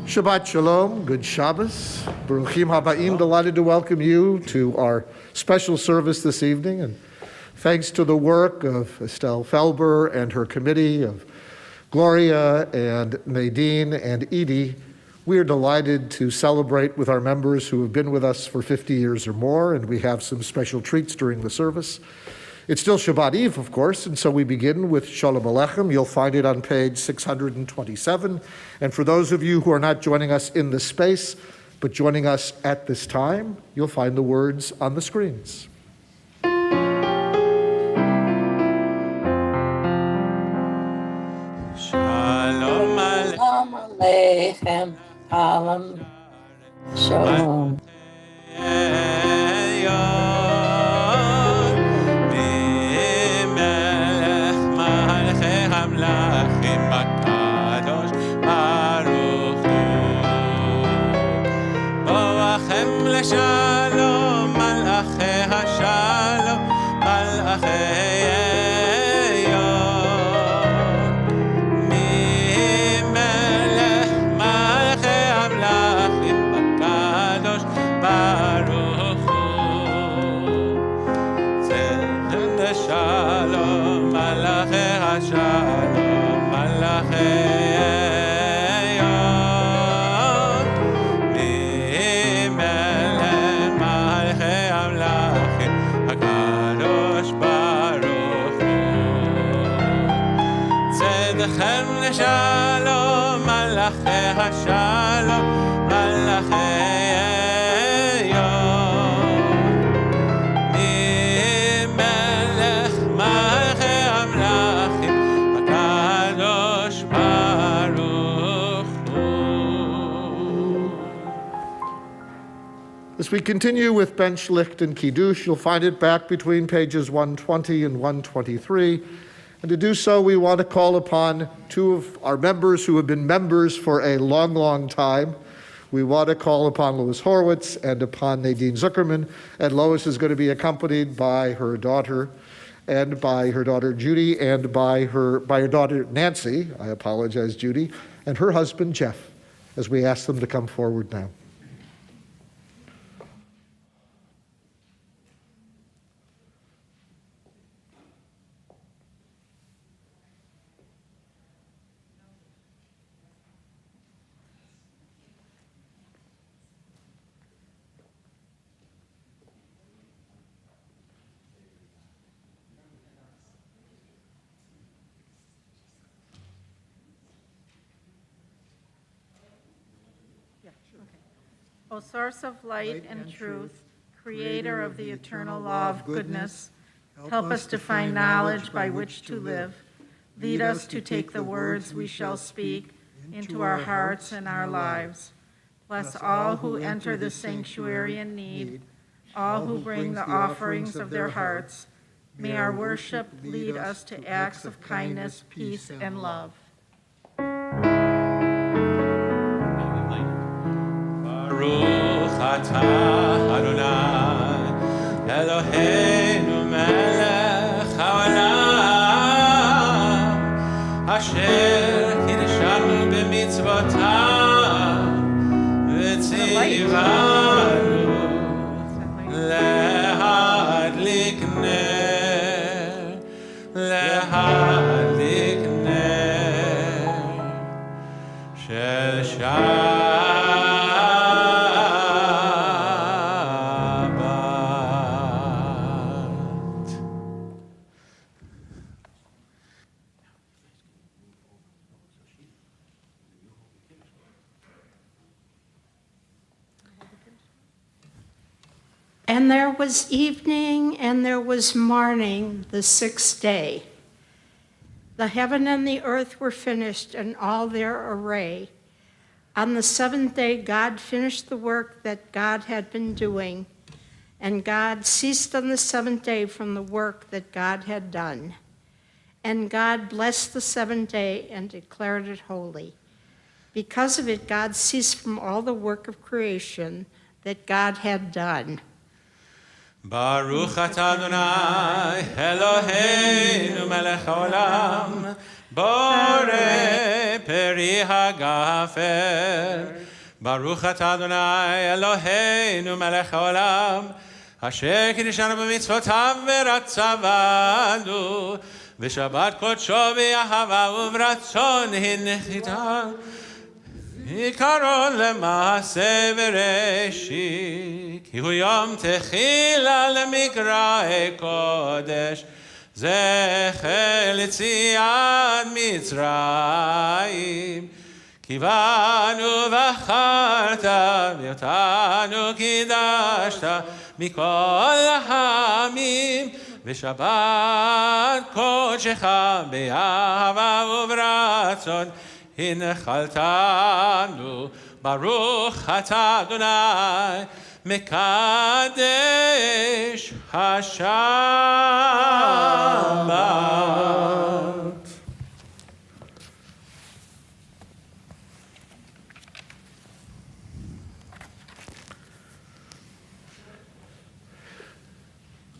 Shabbat Shalom, good Shabbos. Baruchim Habayim, delighted to welcome you to our special service this evening. And thanks to the work of Estelle Felber and her committee, of Gloria and Nadine and Edie, we are delighted to celebrate with our members who have been with us for 50 years or more, and we have some special treats during the service. It's still Shabbat Eve, of course, and so we begin with Shalom Aleichem. You'll find it on page 627. And for those of you who are not joining us in this space, but joining us at this time, you'll find the words on the screens. Shalom Aleichem, Shalom, Shalom. Shalom, Malachei HaShalom, Malachei Yon. Melech Malachei HaMlachim HaKadosh Baruch Hu. Tzedek Shalom, Malachei HaShalom, Malachei Shalom, Malachei HaShalom, Malachei Yon. Melech Malachei HaMlachim HaKadosh Baruch Hu. As we continue with Ben Shlicht and Kiddush, you'll find it back between pages 120 and 123. And to do so, we want to call upon two of our members who have been members for a long, long time. We want to call upon Lois Horowitz and upon Nadine Zuckerman. And Lois is going to be accompanied by her daughter, and by her daughter Judy, and by her daughter Nancy, I apologize, Judy, and her husband Jeff, as we ask them to come forward now. O source of light and truth, creator of the eternal law of goodness, help us to find knowledge by which to live. Lead us to take the words we shall speak into our hearts and our lives. Bless all who enter the sanctuary in need, all who bring the offerings of their hearts. May our worship lead us to acts of kindness, peace, and love. Baruch atah Adonai Eloheinu melech haolam asher kiddushanu b'mitzvotav v'tzivanu lehadlik ner shel Shabbat. And there was evening, and there was morning, the sixth day. The heaven and the earth were finished, and all their array. On the seventh day, God finished the work that God had been doing, and God ceased on the seventh day from the work that God had done. And God blessed the seventh day and declared it holy. Because of it, God ceased from all the work of creation that God had done. Baruch atah Adonai Eloheinu melech haolam borei פרי הגפן. ברוך אתה אדוני אלוהינו מלך העולם, אשר קידשנו במצוותיו ורצה בנו, ושבת קודשו באהבה וברצון הנחיתה. עיקרון למעשה בראשית, כי הוא יום תחילה למקראי קודש, זכר ליציאת מצרים. כי בנו בחרת ואותנו קידשת מכל העמים, ושבת קודשך באהבה וברצון הנחלתנו. ברוך אתה אדוני מקדש השבת.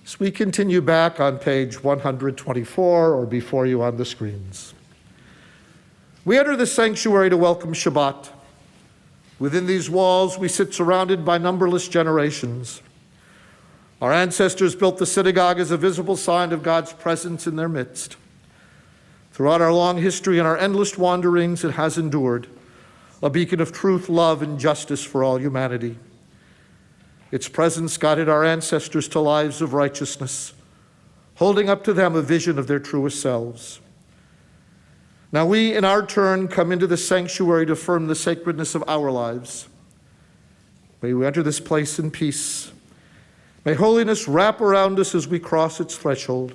As we continue back on page 124 or before you on the screens, we enter the sanctuary to welcome Shabbat. Within these walls, we sit surrounded by numberless generations. Our ancestors built the synagogue as a visible sign of God's presence in their midst. Throughout our long history and our endless wanderings, it has endured, a beacon of truth, love, and justice for all humanity. Its presence guided our ancestors to lives of righteousness, holding up to them a vision of their truest selves. Now we, in our turn, come into the sanctuary to affirm the sacredness of our lives. May we enter this place in peace. May holiness wrap around us as we cross its threshold.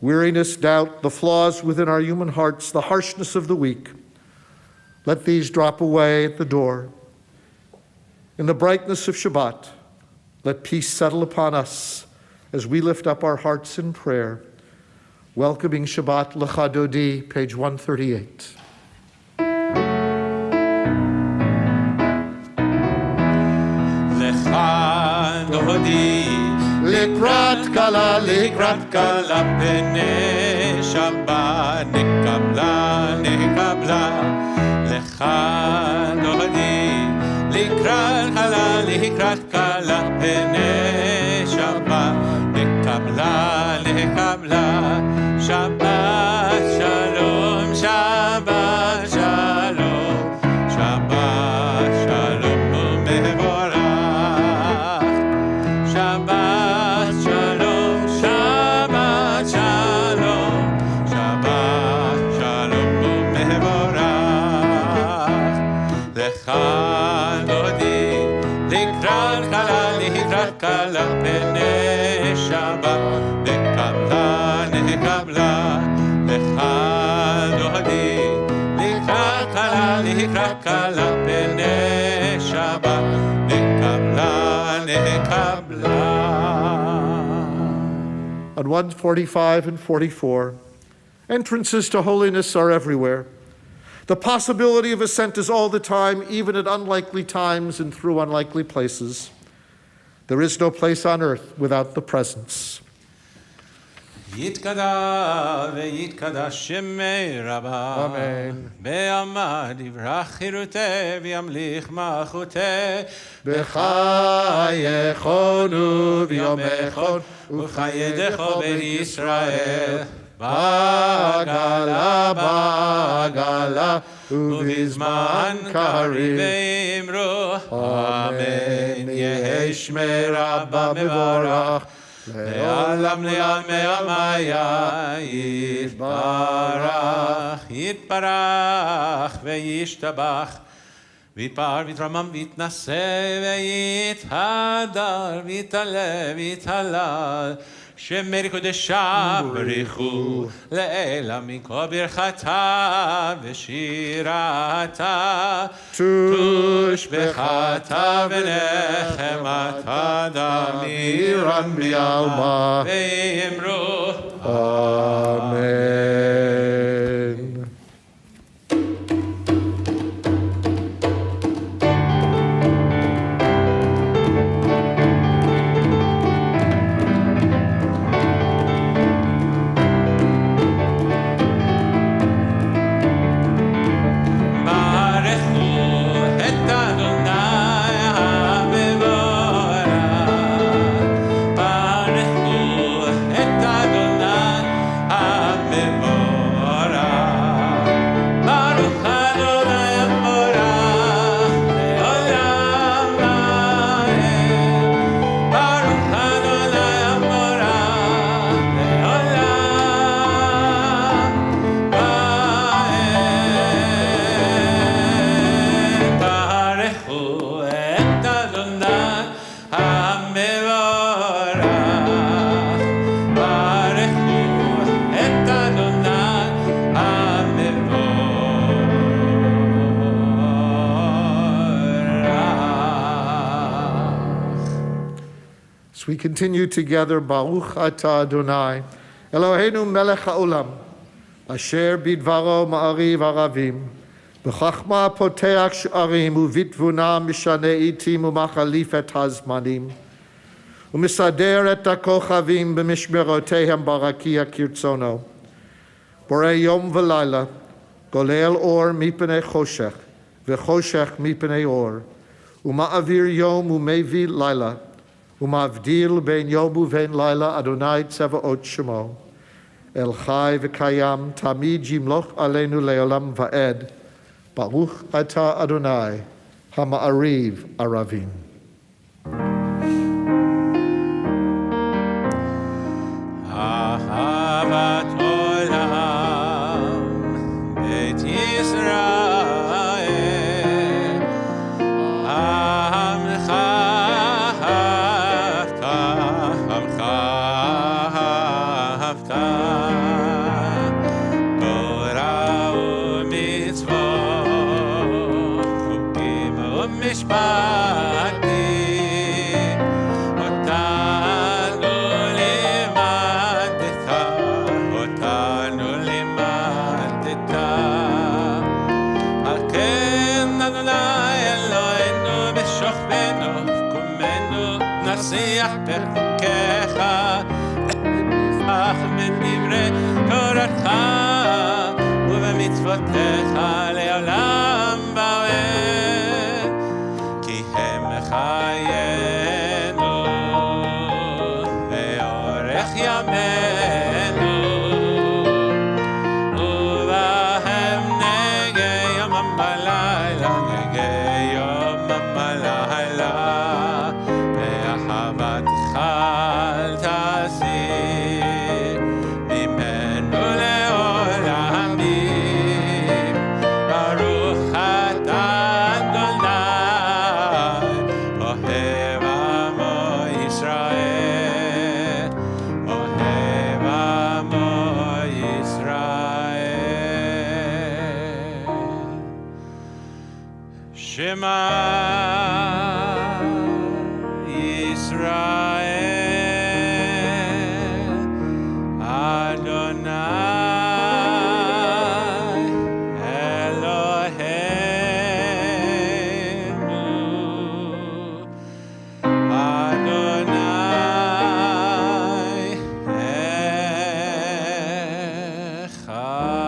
Weariness, doubt, the flaws within our human hearts, the harshness of the weak, let these drop away at the door. In the brightness of Shabbat, let peace settle upon us as we lift up our hearts in prayer. Welcoming Shabbat Lecha Dodi, page 138. Lecha Dodi, לקראת כלה פני שבת, נקבלה lecha dodi, לקראת כלה פני שבת, נקבלה שבת שלום, שבת שלום, שבת שלום ומבורך, שבת שלום, שבת שלום, שבת שלום ומבורך. לך דודי לקראת כלה פני שבת, נקבלה לך דודי לקראת כלה פני שבת, נקבלה. On 145 and 44, entrances to holiness are everywhere. The possibility of ascent is all the time, even at unlikely times and through unlikely places. There is no place on earth without the presence. יתקדש ויתקדש שמי רבה, אמן. בעמד יברח חירותי וימליך מלכותי, בחייכנו ויומכון ובחיידך בן ישראל, בעגלה ובזמן קריב ואמרו אמן. יהי שמי רבה מבורך לעולם מעלמיה, יתברך וישתבח, ויתפאר ויתרומם ויתנשא ויתהדר ויתעלה ויתהלל, שמי קודשה בריחו לעילה מכל ברכתה ושירתה, תושבחתה ונחמתה דמירן בעלמה, ואמרו אמן. As we continue together, Baruch Atah Adonai, Eloheinu melech haolam, asher bidvaro ma'ariv aravim, b'chachma poteach sh'arim, uvitvuna mishane itim umachalif et hazmanim, umisader et hakochavim b'mishmerotehem barakia kirtzono, borei yom v'layla, golel or mipnei choshech, v'choshech mipnei or, uma'avir yom umevi layla, umavdil ben yom uven layla Adonai Tzevaot Shemo, El Chai v'Kayam Tamid Yimloch Aleinu Leolam Va'ed, Baruch Atah Adonai Hama'ariv Aravim. Ahavat Olam Beit Yisrael Amcha ובמצוותיך לעולם ועד, כי הם חיינו ואורך ימינו, ובהם נגי יומם בלילה, נגי יומם בלילה, באחוותך אל תסיר ממנו לעולמים. ברוך אתה אדוני אוהב עמו ישראל, אוהב עמו ישראל. שמע ישראל Adonai Eloheinu, Adonai Echad.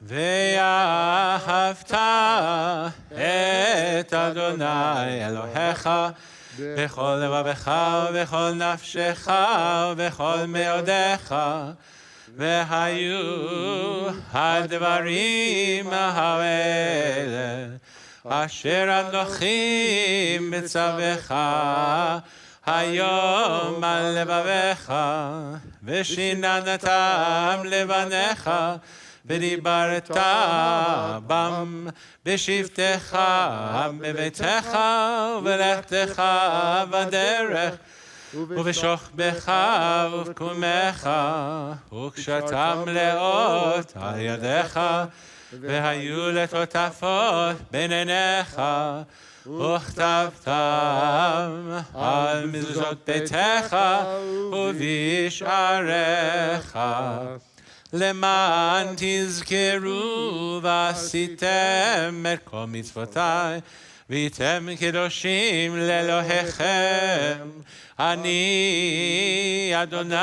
ואהבת את אדוני אלוהיך בכל לבבך ובכל נפשך ובכל מאודיך, והיו הדברים האלה אשר אנוכי מצווך היום על לבביך, ושיננתם לבניך ודיברת בם בשבתך בביתך ובלכתך בדרך ובשוכבך ובקומך, וקשתם לאות על ידיך, והיו לטוטפות בין עיניך, וכתבתם על מזוזות ביתך ובשעריך, למען תזכרו ועשיתם את כל מצוותיי, והייתם קדושים לאלוהיכם. אני אדוני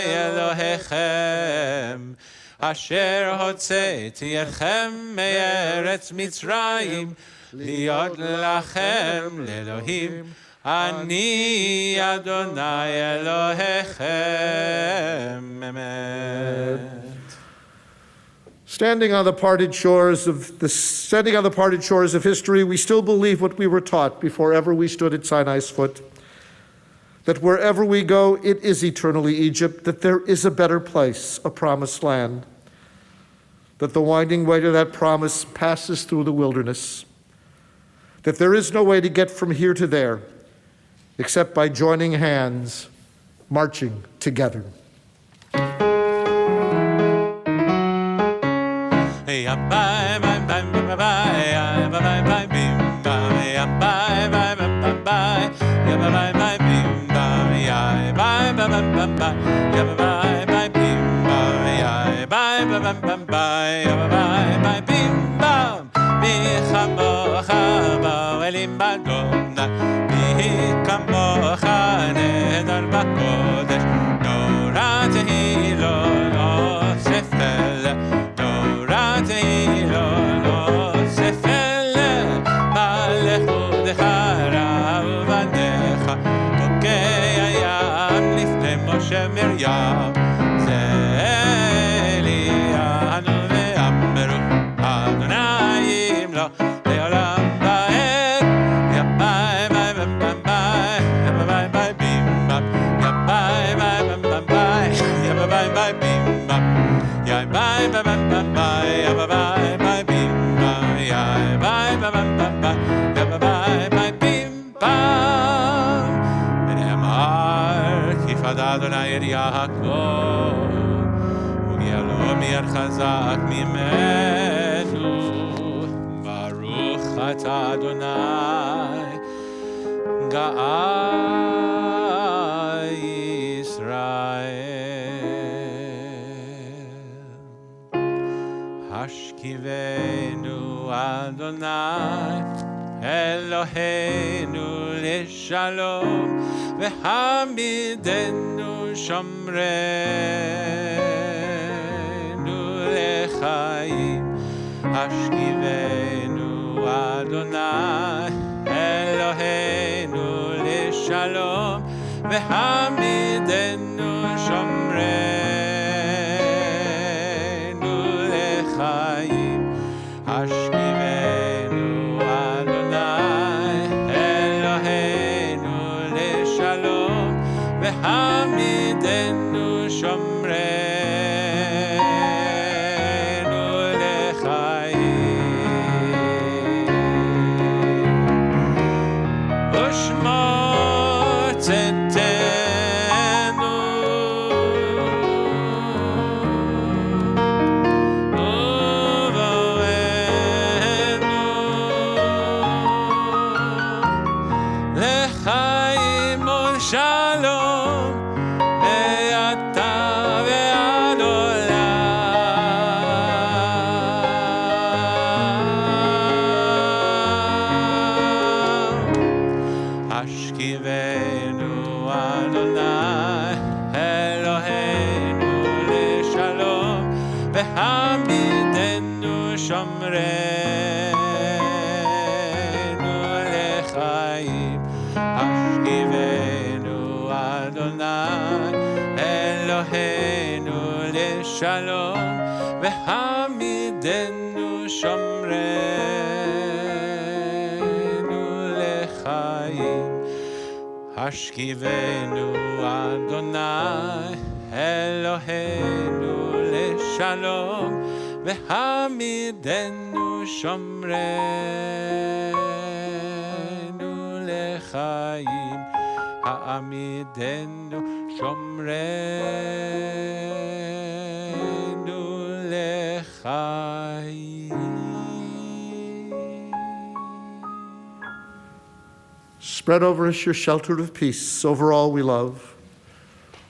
אלוהיכם, אשר הוצאתי אתכם מארץ מצרים, להיות לכם לאלוהים. אני אדוני אלוהיכם. אמן. Standing on the parted shores of history, we still believe what we were taught before ever we stood at Sinai's foot, that wherever we go, it is eternally Egypt, that there is a better place, a promised land, that the winding way to that promise passes through the wilderness, that there is no way to get from here to there except by joining hands, marching together. חזק ממנו, ברוך אתה אדוני, גאל ישראל. השכיבנו אדוני, אלוהינו לשלום, והעמידנו שומרנו לחיים. השכיבנו אדוני, אלוהינו לשלום, והעמידנו שומרנו לחיים. השכיבנו אדוני, אלוהינו לשלום, והעמידנו שומרנו לחיים. ושמור צאתנו ובואנו לחיים ולשלום, מעתה ועד עולם. השכיבנו אדוני, אלוהינו לשלום, והעמידנו שומרנו לחיים. השכיבנו אדוני, אלוהינו לשלום, והעמידנו שומרנו לחיים. השכיבנו אדוני, אלוהינו לשלום, והעמידנו שומרנו לחיים. העמידנו שומרנו לחיים. Spread over us your shelter of peace, over all we love,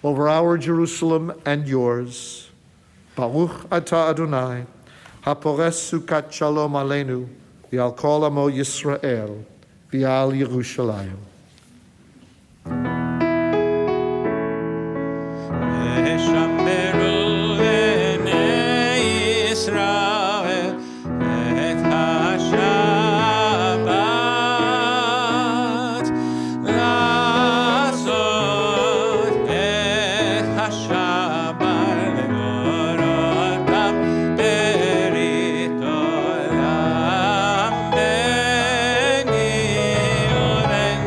over our Jerusalem and yours. Baruch atah Adonai, hapores sukat shalom aleinu, v'al kol amo Yisrael, v'al Yerushalayim. ושמרו בני ישראל את השבת, לעשות את השבת לדורותם ברית עולם, ביני ובין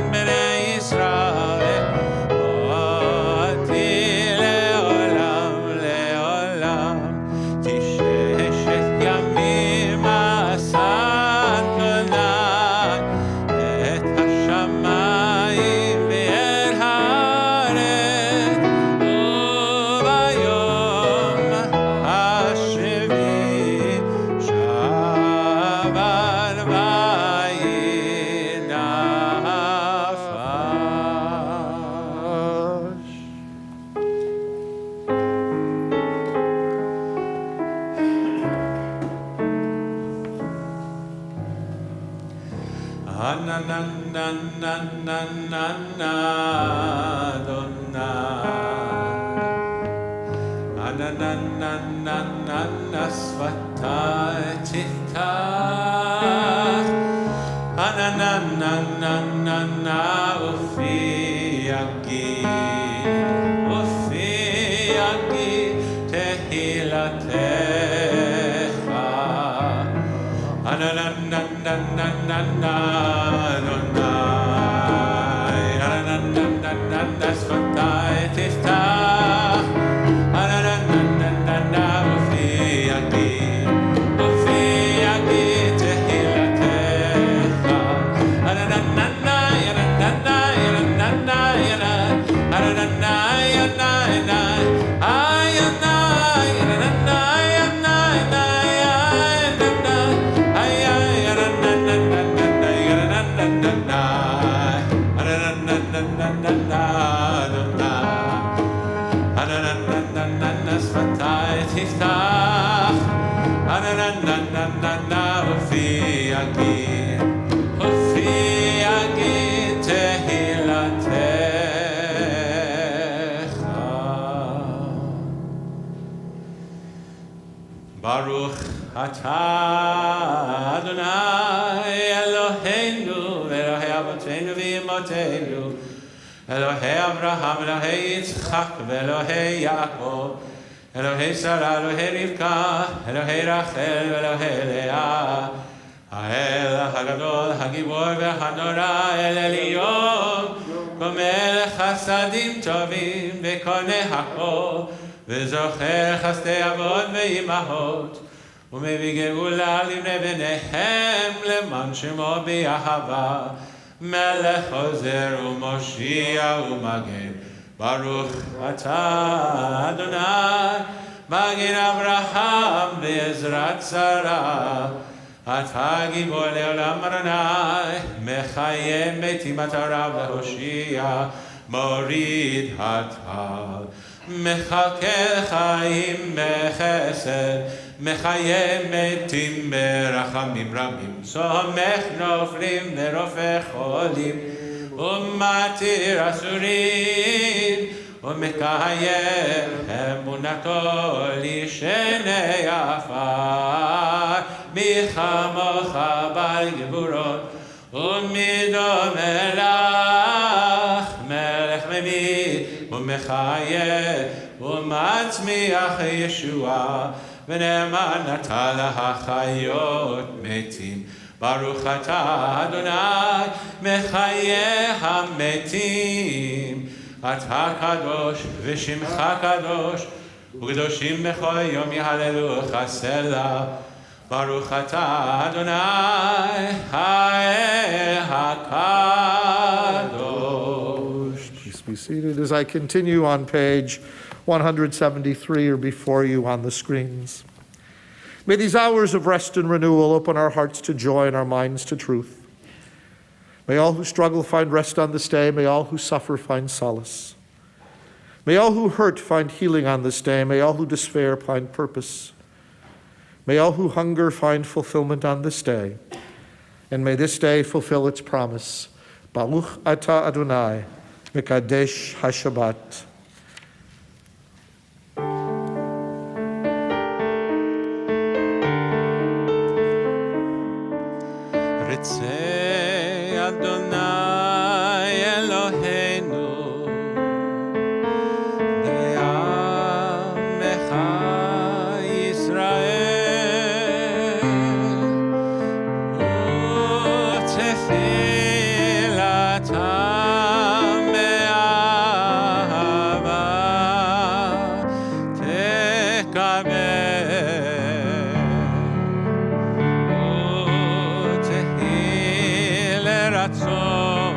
Ananananananana Adonai Anananananana Svatai Tiftach Anananananana Ufi Agi Tehilatecha Anananananana Adonai Anananananana Svatai Tiftach Anananananana Ufi Agi Tehilatecha Baruch atah Adonai Eloheinu Elohei Avotenu v'Imotenu Elohei Avraham Elohei Yitzchak v'Elohei Yaakov Elohei Sarah Elohei Rivka Elohei Rachel v'Elohei Leah Ha'el HaGadol HaGibor v'Hanora El Elyon Gomel Chasadim Tovim v'Koneh HaKol וזוכר חסדי אבות ואימהות ומביא גאולה לבני בניהם למען שמו באהבה מלך עוזר ומושיע ומגן ברוך אתה אדוני מגן אברהם בעזרת שרה אתה גיבור לעולם אדוני מחיה מתים אתה רב להושיע מוריד הטל מחכה חיים בחסד, מחיה מתים ברחמים רבים, סומך נופלים לרופא חולים, ומתיר אסורים, ומקיים אמונתו לשני עפר, מי כמוך בעל גבורות, ומי דומה לך, מלך ממית, ומחיה ומצמיח ישועה ונאמן אתה להחיות מתים ברוך אתה אדוני מחיה המתים אתה קדוש ושמך קדוש וקדושים בכל יום יהללוך סלה ברוך אתה אדוני האל הקדוש. Be seated as I continue on page 173 or before you on the screens. May these hours of rest and renewal open our hearts to joy and our minds to truth. May all who struggle find rest on this day. May all who suffer find solace. May all who hurt find healing on this day. May all who despair find purpose. May all who hunger find fulfillment on this day. And may this day fulfill its promise. Baruch atah Adonai. Mekadesh HaShabbat. Ritzei Adonai Eloheinu Be'amecha Yisrael U'tefilatam be'ahava tekabel U'tehi leratzon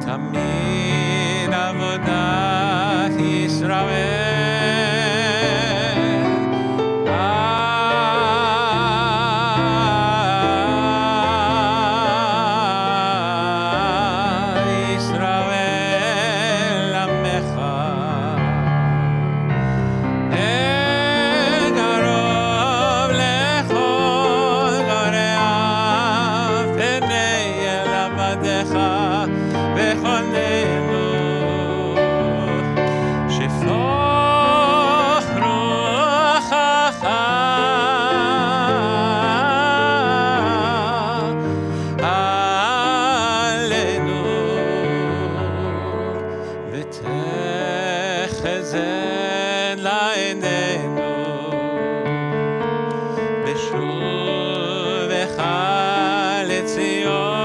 Tamid avodat Yisrael Yisrael amecha Egarov lechol goreav לשובך לציון.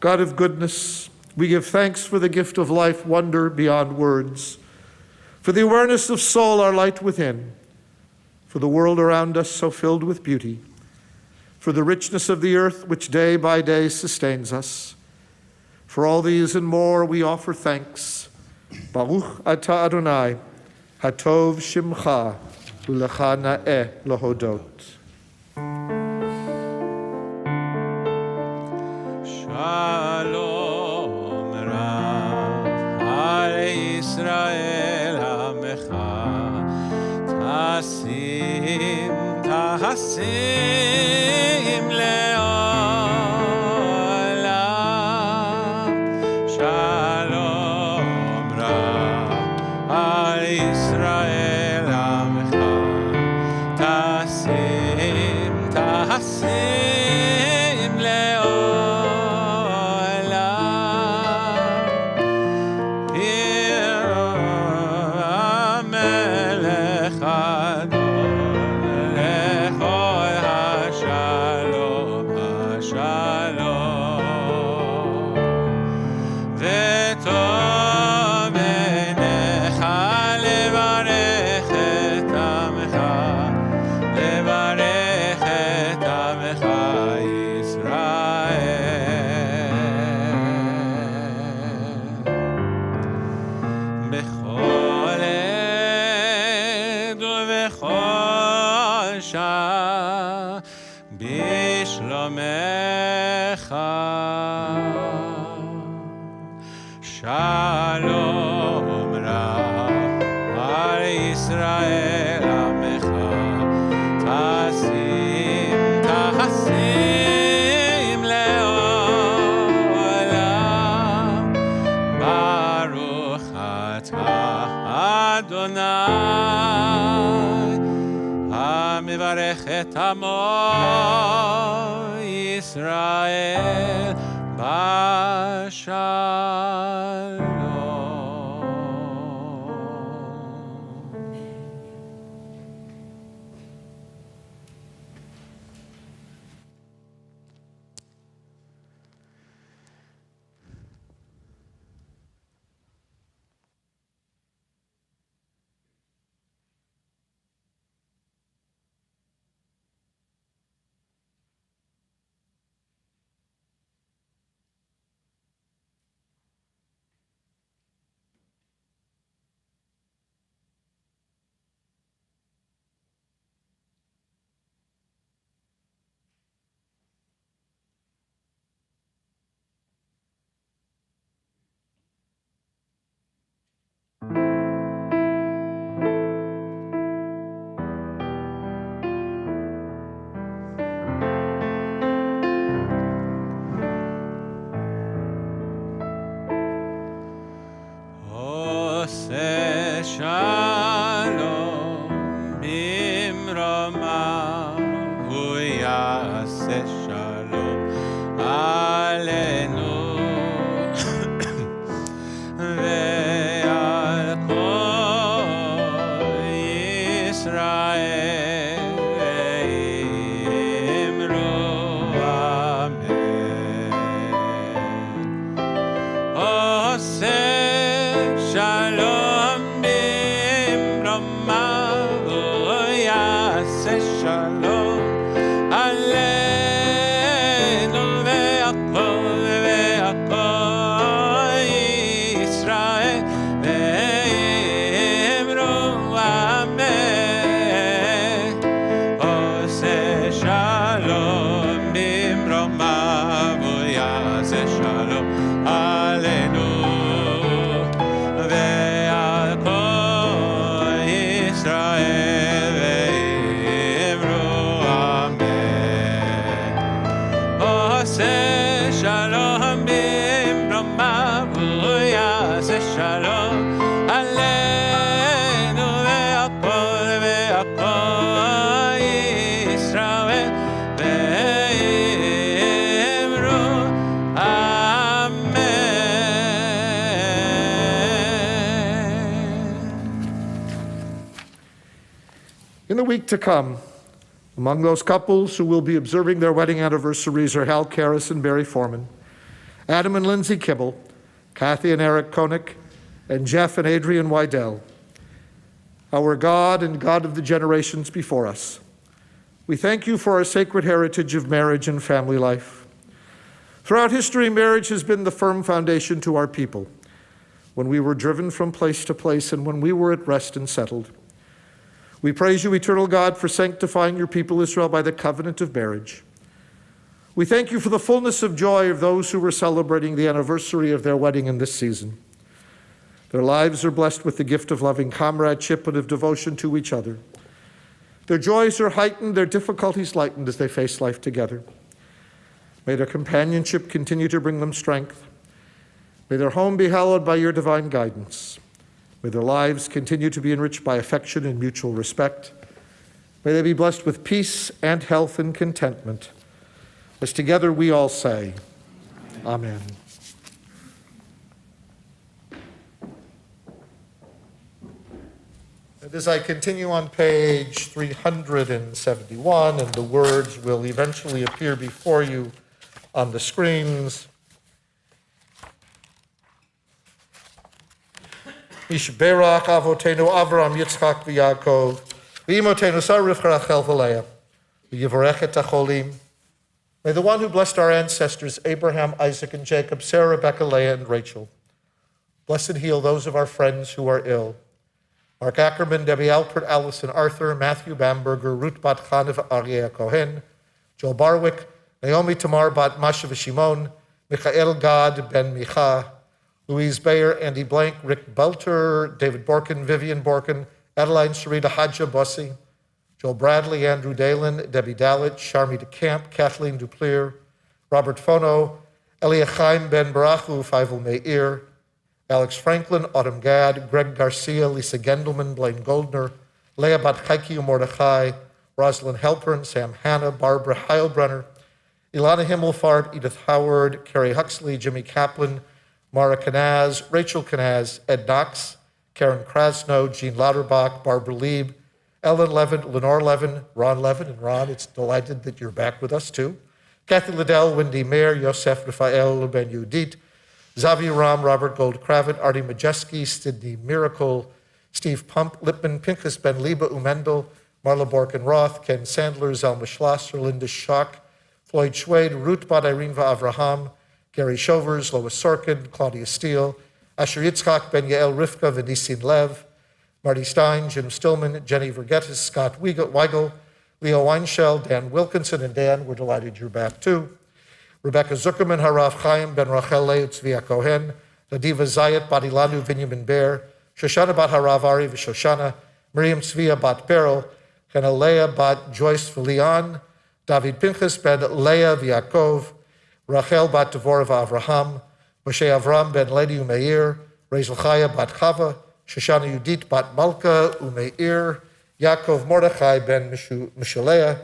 God of goodness, we give thanks for the gift of life, wonder beyond words, for the awareness of soul, our light within, for the world around us so filled with beauty, for the richness of the earth which day by day sustains us. For all these and more we offer thanks. Baruch atah Adonai, hatov shimcha, ulecha na'eh lahodot. Shalom Rav al Yisrael Amecha, tasim le'olam. Shalom Rav al Yisrael Amecha, tasim Shalom Rav al Yisrael Amecha, tasim le'olam. Baruch atah Adonai, hamevarech et amo Yisrael Bashalom. Shalom bimroma, hu yaseh shalom alenu ve'al kol Yisrael imru amen. Oseh shalom bimroma, shalom aleinu ve'akol ve'akol Yisrael ve'imru amen Oseh shalom bimromav u'yaseh shalom aleinu ve'akol Yisrael ve'imru amen Oseh shalom bimromav u'yaseh shalom aleinu ve'akol ve'akol Yisrael ve'imru amen. In the week to come, among those couples who will be observing their wedding anniversaries are Hal Karras and Barry Foreman, Adam and Lindsay Kibble, Kathy and Eric Koenig, and Jeff and Adrian Wydell. Our God and God of the generations before us, we thank you for our sacred heritage of marriage and family life. Throughout history, marriage has been the firm foundation to our people, when we were driven from place to place and when we were at rest and settled. We praise you, eternal God, for sanctifying your people Israel by the covenant of marriage. We thank you for the fullness of joy of those who were celebrating the anniversary of their wedding in this season. Their lives are blessed with the gift of loving comradeship and of devotion to each other. Their joys are heightened, their difficulties lightened as they face life together. May their companionship continue to bring them strength. May their home be hallowed by your divine guidance. May their lives continue to be enriched by affection and mutual respect. May they be blessed with peace and health and contentment. As together we all say, Amen. And as I continue on page 371, and the words will eventually appear before you on the screens, Yishberach Avotenu Avram Yitzchak v'Yaakov v'Imotenu Sarah Rivka Rachel v'Leah v'Yivarech et Acholim. May the one who blessed our ancestors Abraham, Isaac, and Jacob, Sarah, Rebecca, Leah, and Rachel, bless and heal those of our friends who are ill. Mark Ackerman, Debbie Alpert, Allison Arthur, Matthew Bamberger, Ruth Bat Chana v'Aryeh Cohen, Joel Barwick, Naomi Tamar Bat Masha v'Shimon, Michael Gad Ben Micha, Louise Bayer, Andy Blank, Rick Belter, David Borkin, Vivian Borkin, Adeline Sarita Hadja Bossi, Joel Bradley, Andrew Dalen, Debbie Dalit, Sharmi DeCamp, Kathleen Duplier, Robert Fono, Eliachaim Ben Barachu, Faivel Meir, Alex Franklin, Autumn Gad, Greg Garcia, Lisa Gendelman, Blaine Goldner, Leah Bat Chaiki Mordechai, Rosalind Halpern, Sam Hanna, Barbara Heilbrenner, Ilana Himmelfarb, Edith Howard, Carrie Huxley, Jimmy Kaplan, Mara Kanaz, Rachel Kanaz, Ed Knox, Karen Krasno, Jean Lauterbach, Barbara Lieb, Ellen Levin, Lenore Levin, Ron Levin, and Ron, it's delighted that you're back with us too. Kathy Liddell, Wendy Mayer, Yosef Rafael Ben Yudit, Xavier Ram, Robert Gold-Kravit, Artie Majeski, Sydney Miracle, Steve Pump, Lipman, Pinchas Ben Liba, Umendel, Marla Borkin Roth, Ken Sandler, Zelma Schlosser, Linda Schock, Floyd Schwade, Ruth Bat Irene Avraham, Gary Shovers, Lois Sorkin, Claudia Steele, Asher Yitzchak, Ben Yael Rivka, Venisin Lev, Marty Stein, Jim Stillman, Jenny Vergetis, Scott Weigel, Leo Weinshell, Dan Wilkinson, and Dan, we're delighted you're back too. Rebecca Zuckerman, Harav Chaim, Ben Rachel Leut, Tzvia Kohen, Nadiva Zayat, Badilanu, Binyamin Ber, Shoshana Bat Harav Ari, Shoshana, Miriam Tzvia Bat Beryl, Hanalea Bat Joyce Vilian, David Pinchas Ben Leah V'Yakov, Rachel Bat Devorah Avraham, Moshe Avram Ben Lady Umeir, Rachel Chaya Bat Chava, Shoshana Yudit Bat Malka Umeir, Yaakov Mordechai Ben Mishuleah,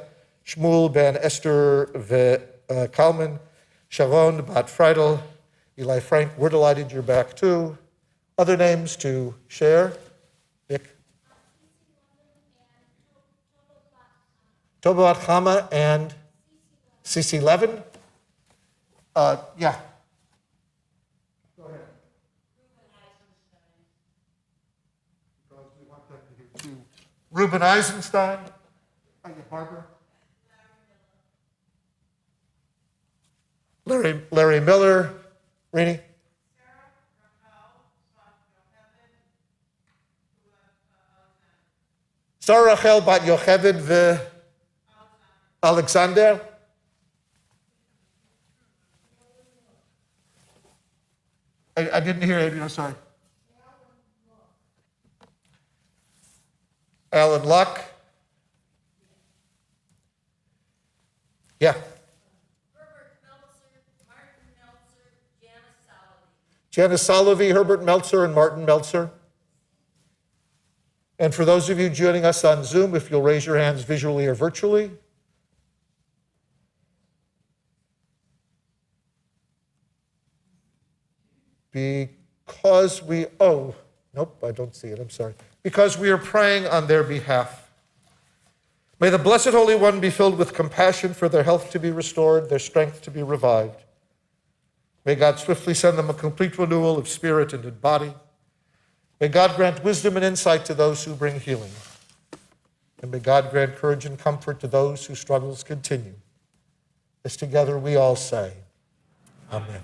Shmuel Ben Esther Kalman, Sharon Bat Friedel, Eli Frank, we're delighted you're back too. Other names to share? Nick? Tobat Chama and Cece Levin? Yeah. Go ahead. Ruben Eisenstein. Harper? Larry Miller. Rini? Sarah Rachel bat Yocheved ve Alexander. I didn't hear it, I'm sorry. Alan Luck. Yeah. Herbert Meltzer, Martin Meltzer, Janice Janice Salovey. Salovey, Herbert Meltzer, and Martin Meltzer. And for those of you joining us on Zoom, if you'll raise your hands visually or virtually. Because we, nope, I don't see it, I'm sorry. Because we are praying on their behalf. May the Blessed Holy One be filled with compassion for their health to be restored, their strength to be revived. May God swiftly send them a complete renewal of spirit and in body. May God grant wisdom and insight to those who bring healing. And may God grant courage and comfort to those whose struggles continue. As together we all say, Amen.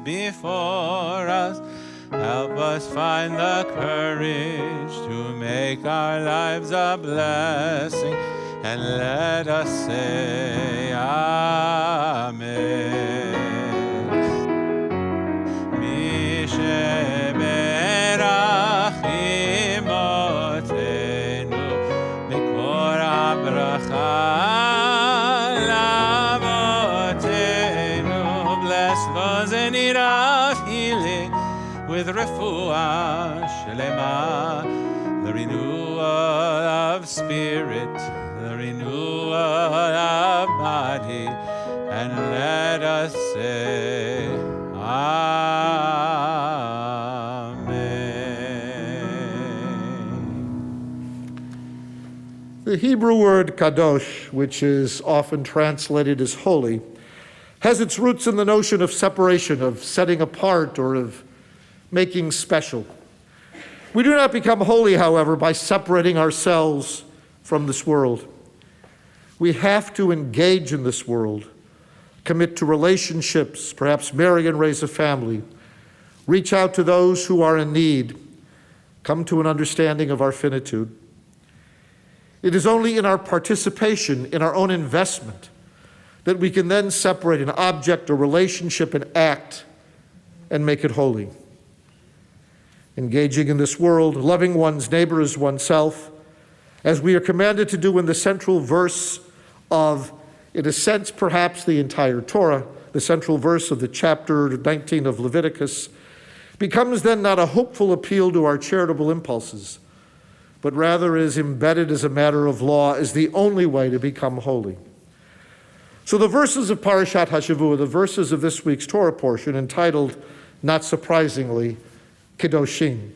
Before us, help us find the courage to make our lives a blessing, and let us say Amen. Mi sheberach imotenu mikor habracha lamotenu. Bless those in need of healing with refuah shlema, the renewal of spirit, the renewal of body, and let us say Amen. The Hebrew word kadosh, which is often translated as holy, has its roots in the notion of separation, of setting apart, or of making special. We do not become holy, however, by separating ourselves from this world. We have to engage in this world, commit to relationships, perhaps marry and raise a family, reach out to those who are in need, come to an understanding of our finitude. It is only in our participation, in our own investment, that we can then separate an object or relationship and act and make it holy. Engaging in this world, loving one's neighbor as oneself, as we are commanded to do in the central verse of, in a sense, perhaps the entire Torah, the central verse of the chapter 19 of Leviticus, becomes then not a hopeful appeal to our charitable impulses, but rather is embedded as a matter of law, as the only way to become holy. So the verses of Parashat HaShavua, the verses of this week's Torah portion, entitled, not surprisingly, Kedoshim,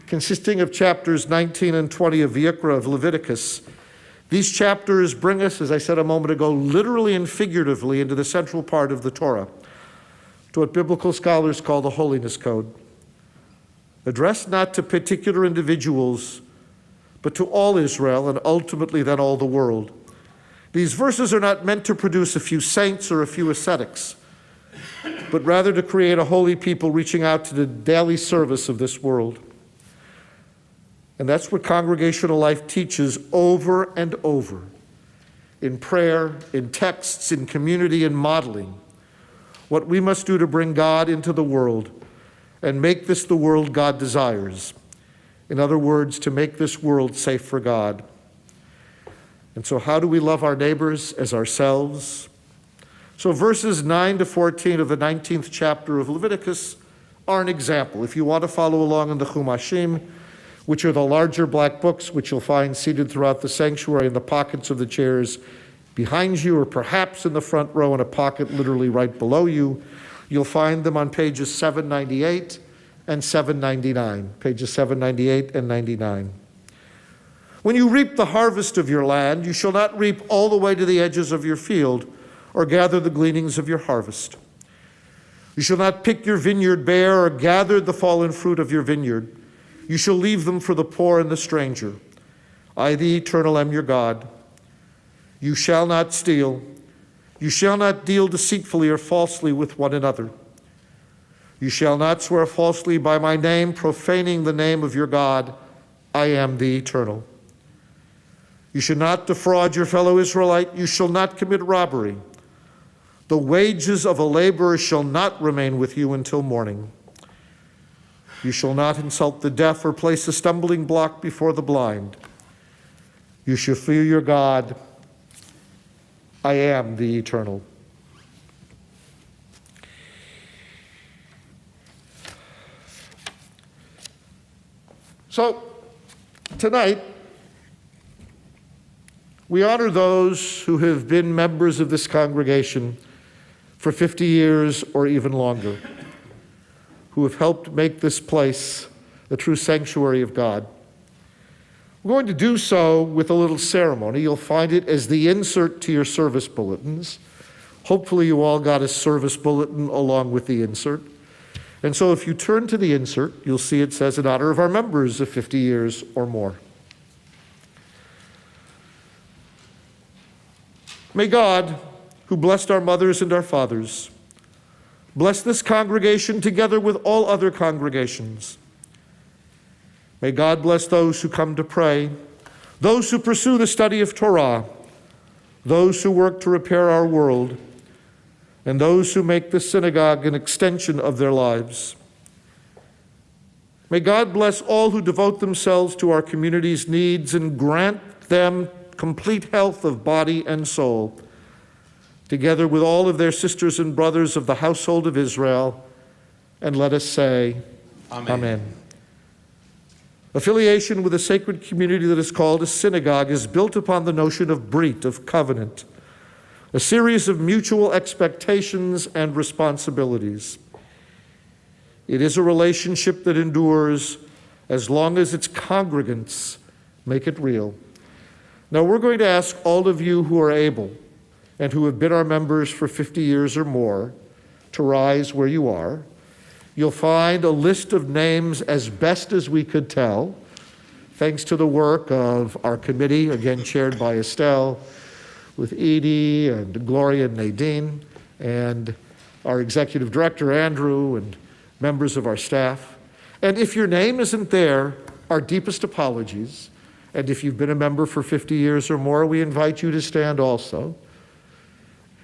consisting of chapters 19 and 20 of Vayikra of Leviticus. These chapters bring us, as I said a moment ago, literally and figuratively into the central part of the Torah, to what biblical scholars call the Holiness Code, addressed not to particular individuals, but to all Israel, and ultimately then all the world. These verses are not meant to produce a few saints or a few ascetics, but rather to create a holy people reaching out to the daily service of this world. And that's what congregational life teaches over and over, in prayer, in texts, in community, in modeling, what we must do to bring God into the world and make this the world God desires. In other words, to make this world safe for God. And so how do we love our neighbors as ourselves? So verses 9 to 14 of the 19th chapter of Leviticus are an example. If you want to follow along in the Chumashim, which are the larger black books which you'll find seated throughout the sanctuary in the pockets of the chairs behind you, or perhaps in the front row in a pocket literally right below you. You'll find them on pages 798 and 799, pages 798 and 99. When you reap the harvest of your land, you shall not reap all the way to the edges of your field, or gather the gleanings of your harvest. You shall not pick your vineyard bare, or gather the fallen fruit of your vineyard. You shall leave them for the poor and the stranger. I, the Eternal, am your God. You shall not steal. You shall not deal deceitfully or falsely with one another. You shall not swear falsely by my name, profaning the name of your God. I am the Eternal. You shall not defraud your fellow Israelite. You shall not commit robbery. The wages of a laborer shall not remain with you until morning. You shall not insult the deaf or place a stumbling block before the blind. You shall fear your God. I am the Eternal. So, tonight, we honor those who have been members of this congregation for 50 years or even longer, who have helped make this place a true sanctuary of God. We're going to do so with a little ceremony. You'll find it as the insert to your service bulletins. Hopefully you all got a service bulletin along with the insert. And so if you turn to the insert, you'll see it says in honor of our members of 50 years or more. May God, who blessed our mothers and our fathers, bless this congregation together with all other congregations. May God bless those who come to pray, those who pursue the study of Torah, those who work to repair our world, and those who make the synagogue an extension of their lives. May God bless all who devote themselves to our community's needs and grant them complete health of body and soul, together with all of their sisters and brothers of the household of Israel. And let us say, Amen. Amen. Affiliation with a sacred community that is called a synagogue is built upon the notion of brit, of covenant, a series of mutual expectations and responsibilities. It is a relationship that endures as long as its congregants make it real. Now we're going to ask all of you who are able and who have been our members for 50 years or more to rise where you are. You'll find a list of names as best as we could tell, thanks to the work of our committee, again chaired by Estelle, with Edie and Gloria and Nadine, and our executive director, Andrew, and members of our staff. And if your name isn't there, our deepest apologies. And if you've been a member for 50 years or more, we invite you to stand also.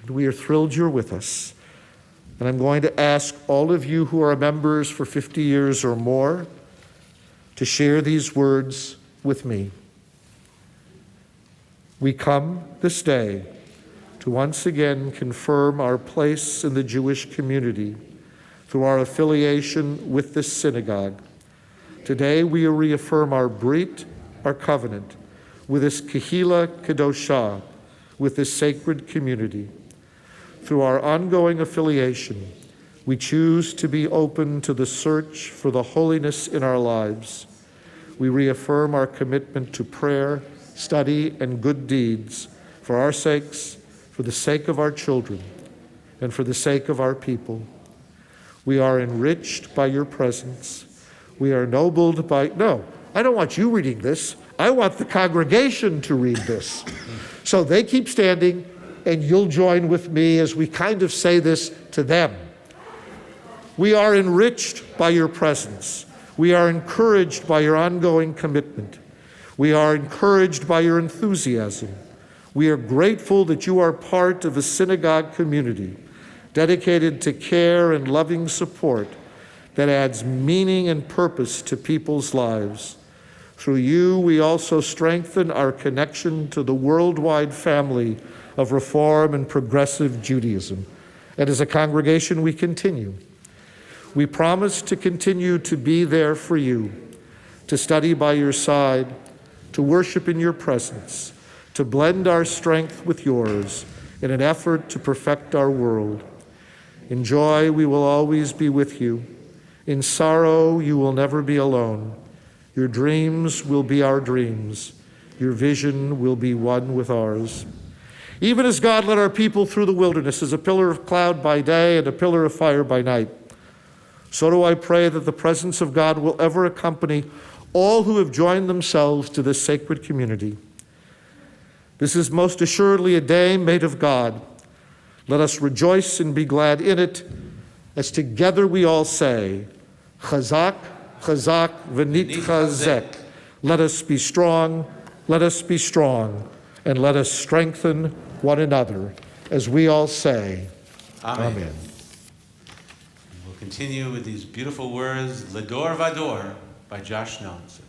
And we are thrilled you're with us. And I'm going to ask all of you who are members for 50 years or more to share these words with me. We come this day to once again confirm our place in the Jewish community through our affiliation with this synagogue. Today we reaffirm our brit, our covenant, with this Kehila Kedoshah, with this sacred community. Through our ongoing affiliation, we choose to be open to the search for the holiness in our lives. We reaffirm our commitment to prayer, study, and good deeds for our sakes, for the sake of our children, and for the sake of our people. We are enriched by your presence. We are ennobled by, no, I don't want you reading this. I want the congregation to read this. So they keep standing, and you'll join with me as we kind of say this to them. We are enriched by your presence. We are encouraged by your ongoing commitment. We are encouraged by your enthusiasm. We are grateful that you are part of a synagogue community dedicated to care and loving support that adds meaning and purpose to people's lives. Through you, we also strengthen our connection to the worldwide family of Reform and Progressive Judaism. And as a congregation, we continue. We promise to continue to be there for you, to study by your side, to worship in your presence, to blend our strength with yours in an effort to perfect our world. In joy, we will always be with you. In sorrow, you will never be alone. Your dreams will be our dreams. Your vision will be one with ours. Even as God led our people through the wilderness as a pillar of cloud by day and a pillar of fire by night, so do I pray that the presence of God will ever accompany all who have joined themselves to this sacred community. This is most assuredly a day made of God. Let us rejoice and be glad in it, as together we all say, Chazak, Chazak, v'nitchazek. Let us be strong, let us be strong, and let us strengthen one another, as we all say, Amen. We'll continue with these beautiful words, Ledor Vador, by Josh Nelson.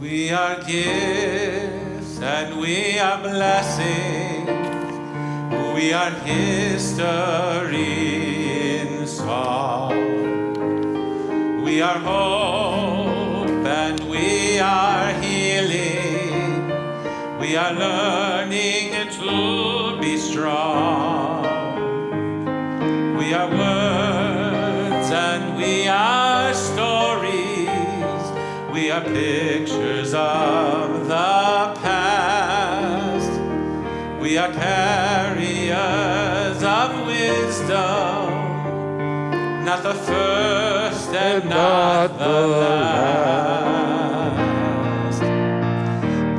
We are gifts and we are blessings. We are history in song. We are hope and we are healing. We are learning to be strong. We are words and we are stories. We are pictures of the past. We are carriers of wisdom, not the first and not the last.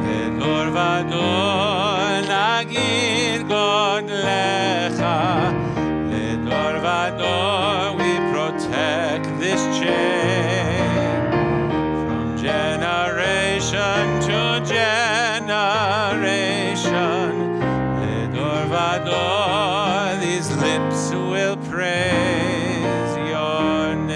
Ledor vador nagid God lecha. Ledor vador we protect this chain from generation to generation. These lips will praise your name.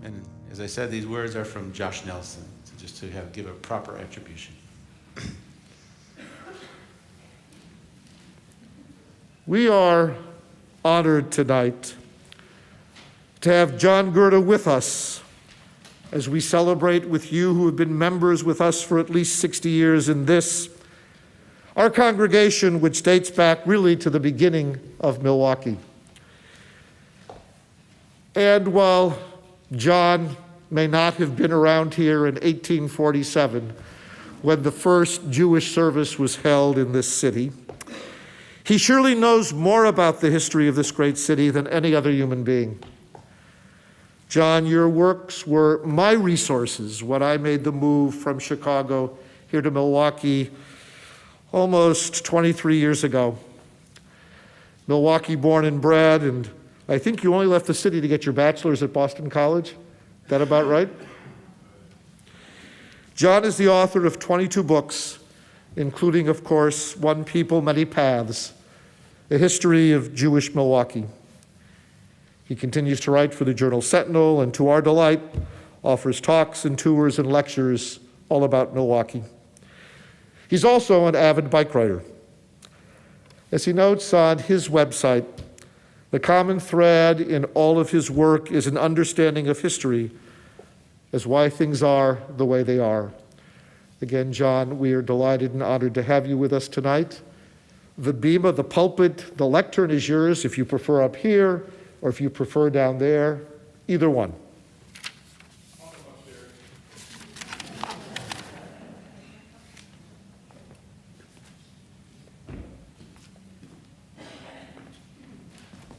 And as I said, these words are from Josh Nelson, so just to give a proper attribution. We are honored tonight to have John Gerda with us as we celebrate with you who have been members with us for at least 60 years in this, our congregation, which dates back really to the beginning of Milwaukee. And while John may not have been around here in 1847 when the first Jewish service was held in this city, he surely knows more about the history of this great city than any other human being. John, your works were my resources when I made the move from Chicago here to Milwaukee almost 23 years ago. Milwaukee born and bred, and I think you only left the city to get your bachelor's at Boston College. Is that about right? John is the author of 22 books, including, of course, One People, Many Paths, a history of Jewish Milwaukee. He continues to write for the Journal Sentinel, and to our delight, offers talks and tours and lectures all about Milwaukee. He's also an avid bike rider. As he notes on his website, the common thread in all of his work is an understanding of history as why things are the way they are. Again, John, we are delighted and honored to have you with us tonight. The bema, the pulpit, the lectern is yours if you prefer up here or if you prefer down there, either one.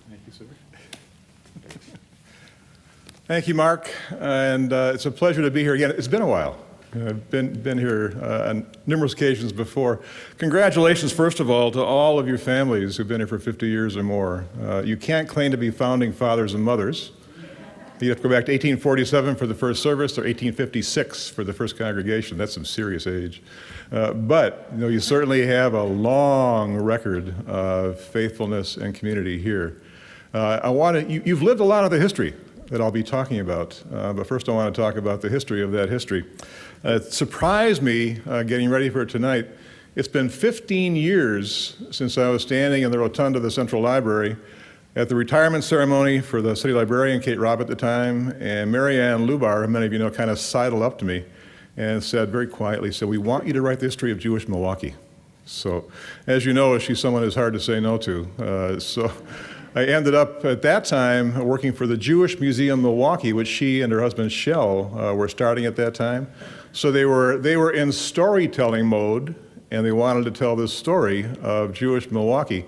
Thank you, sir. Thank you, Mark, and it's a pleasure to be here again. It's been a while. I've been here on numerous occasions before. Congratulations, first of all, to all of your families who've been here for 50 years or more. You can't claim to be founding fathers and mothers. You have to go back to 1847 for the first service or 1856 for the first congregation. That's some serious age. But you certainly have a long record of faithfulness and community here. You've lived a lot of the history that I'll be talking about, but first I want to talk about the history of that history. It surprised me getting ready for tonight. It's been 15 years since I was standing in the rotunda of the Central Library at the retirement ceremony for the city librarian, Kate Robb at the time, and Mary Ann Lubar, who many of you know, kind of sidled up to me and said very quietly, "We want you to write the history of Jewish Milwaukee." So, as you know, she's someone who's hard to say no to. So I ended up at that time working for the Jewish Museum Milwaukee, which she and her husband Shell were starting at that time. So they were in storytelling mode, and they wanted to tell this story of Jewish Milwaukee.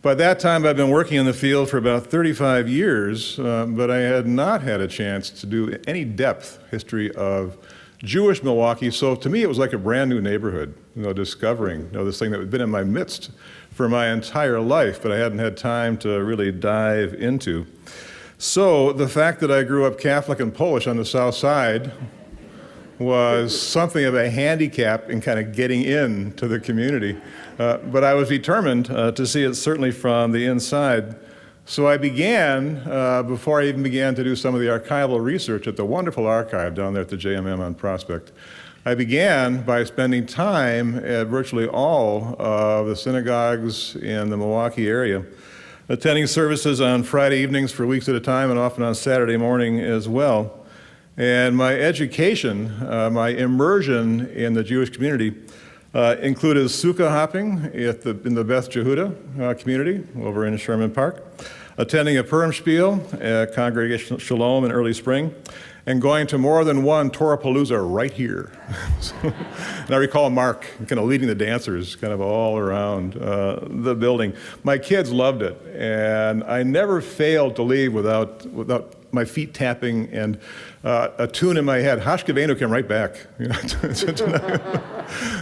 By that time, I'd been working in the field for about 35 years, but I had not had a chance to do any depth history of Jewish Milwaukee. So to me, it was like a brand new neighborhood, discovering this thing that had been in my midst for my entire life, but I hadn't had time to really dive into. So the fact that I grew up Catholic and Polish on the South Side was something of a handicap in kind of getting into the community. But I was determined to see it certainly from the inside. So I began, before I even began to do some of the archival research at the wonderful archive down there at the JMM on Prospect, I began by spending time at virtually all of the synagogues in the Milwaukee area, attending services on Friday evenings for weeks at a time and often on Saturday morning as well. And my education, my immersion in the Jewish community included sukkah hopping in the Beth Jehuda community over in Sherman Park, attending a Purim Spiel at Congregation Shalom in early spring, and going to more than one Torah Palooza right here. And I recall Mark kind of leading the dancers kind of all around the building. My kids loved it, and I never failed to leave without my feet tapping and a tune in my head. Hashkavenu came right back.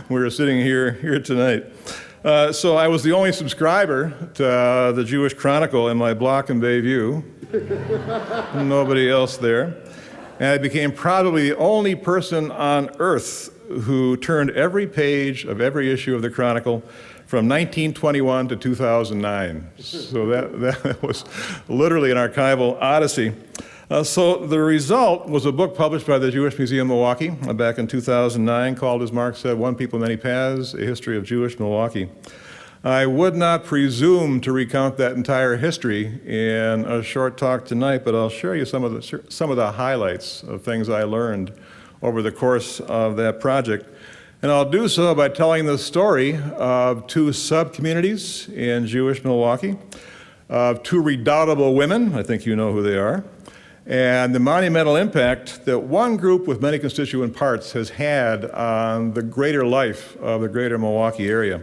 We were sitting here tonight. So I was the only subscriber to the Jewish Chronicle in my block in Bayview. Nobody else there. And I became probably the only person on earth who turned every page of every issue of the Chronicle from 1921 to 2009. So that was literally an archival odyssey. So the result was a book published by the Jewish Museum Milwaukee back in 2009 called, as Mark said, One People, Many Paths, A History of Jewish Milwaukee. I would not presume to recount that entire history in a short talk tonight, but I'll share you some of the highlights of things I learned over the course of that project. And I'll do so by telling the story of two sub-communities in Jewish Milwaukee, of two redoubtable women, I think you know who they are, and the monumental impact that one group with many constituent parts has had on the greater life of the greater Milwaukee area.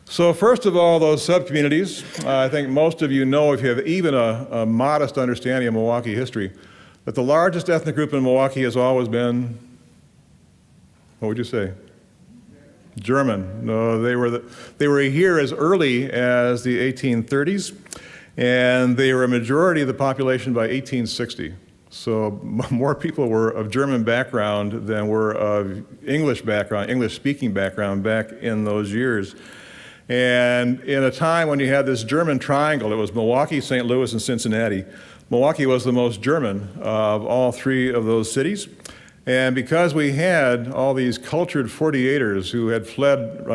So first of all, those sub-communities, I think most of you know, if you have even a modest understanding of Milwaukee history, that the largest ethnic group in Milwaukee has always been, what would you say? German. No, they were here as early as the 1830s, and they were a majority of the population by 1860. So more people were of German background than were of English background, English-speaking background back in those years. And in a time when you had this German triangle, it was Milwaukee, St. Louis, and Cincinnati. Milwaukee was the most German of all three of those cities. And because we had all these cultured 48ers who had fled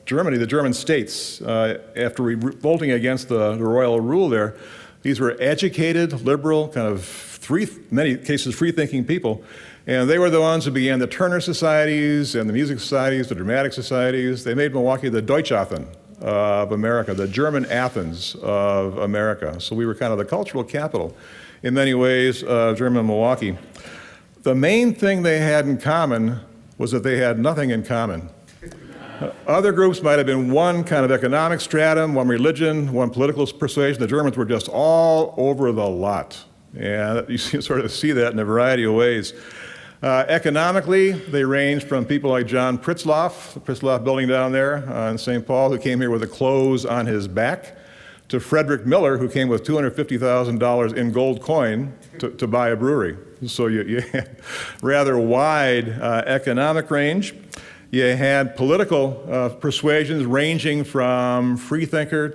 Germany, the German states, after revolting against the royal rule there, these were educated, liberal, kind of many cases free-thinking people. And they were the ones who began the Turner Societies and the music societies, the dramatic societies. They made Milwaukee the Deutsch-Aachen of America, the German Athens of America. So we were kind of the cultural capital, in many ways, of German Milwaukee. The main thing they had in common was that they had nothing in common. Other groups might have been one kind of economic stratum, one religion, one political persuasion. The Germans were just all over the lot. And you sort of see that in a variety of ways. Economically, they ranged from people like John Pritzloff, the Pritzloff building down there in St. Paul, who came here with the clothes on his back, to Frederick Miller, who came with $250,000 in gold coin to buy a brewery. So you had rather wide economic range. You had political persuasions ranging from freethinker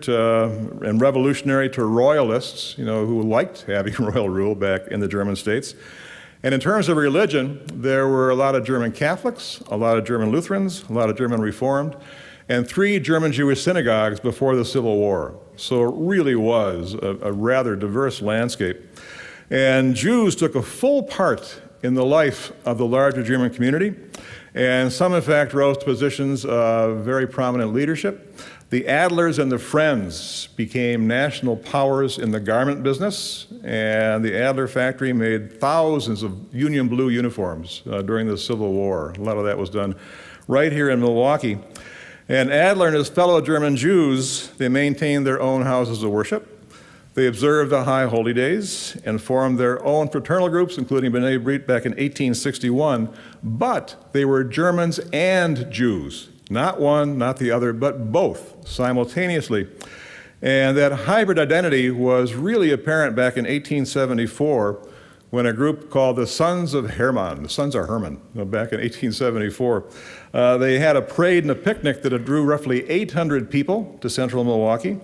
and revolutionary to royalists, who liked having royal rule back in the German states. And in terms of religion, there were a lot of German Catholics, a lot of German Lutherans, a lot of German Reformed, and 3 German Jewish synagogues before the Civil War. So it really was a rather diverse landscape. And Jews took a full part in the life of the larger German community, and some, in fact, rose to positions of very prominent leadership. The Adlers and the Friends became national powers in the garment business, and the Adler factory made thousands of Union blue uniforms during the Civil War. A lot of that was done right here in Milwaukee. And Adler and his fellow German Jews, they maintained their own houses of worship. They observed the high holy days and formed their own fraternal groups, including B'nai B'rith back in 1861, but they were Germans and Jews. Not one, not the other, but both simultaneously. And that hybrid identity was really apparent back in 1874 when a group called the Sons of Hermann, back in 1874, they had a parade and a picnic that drew roughly 800 people to central Milwaukee.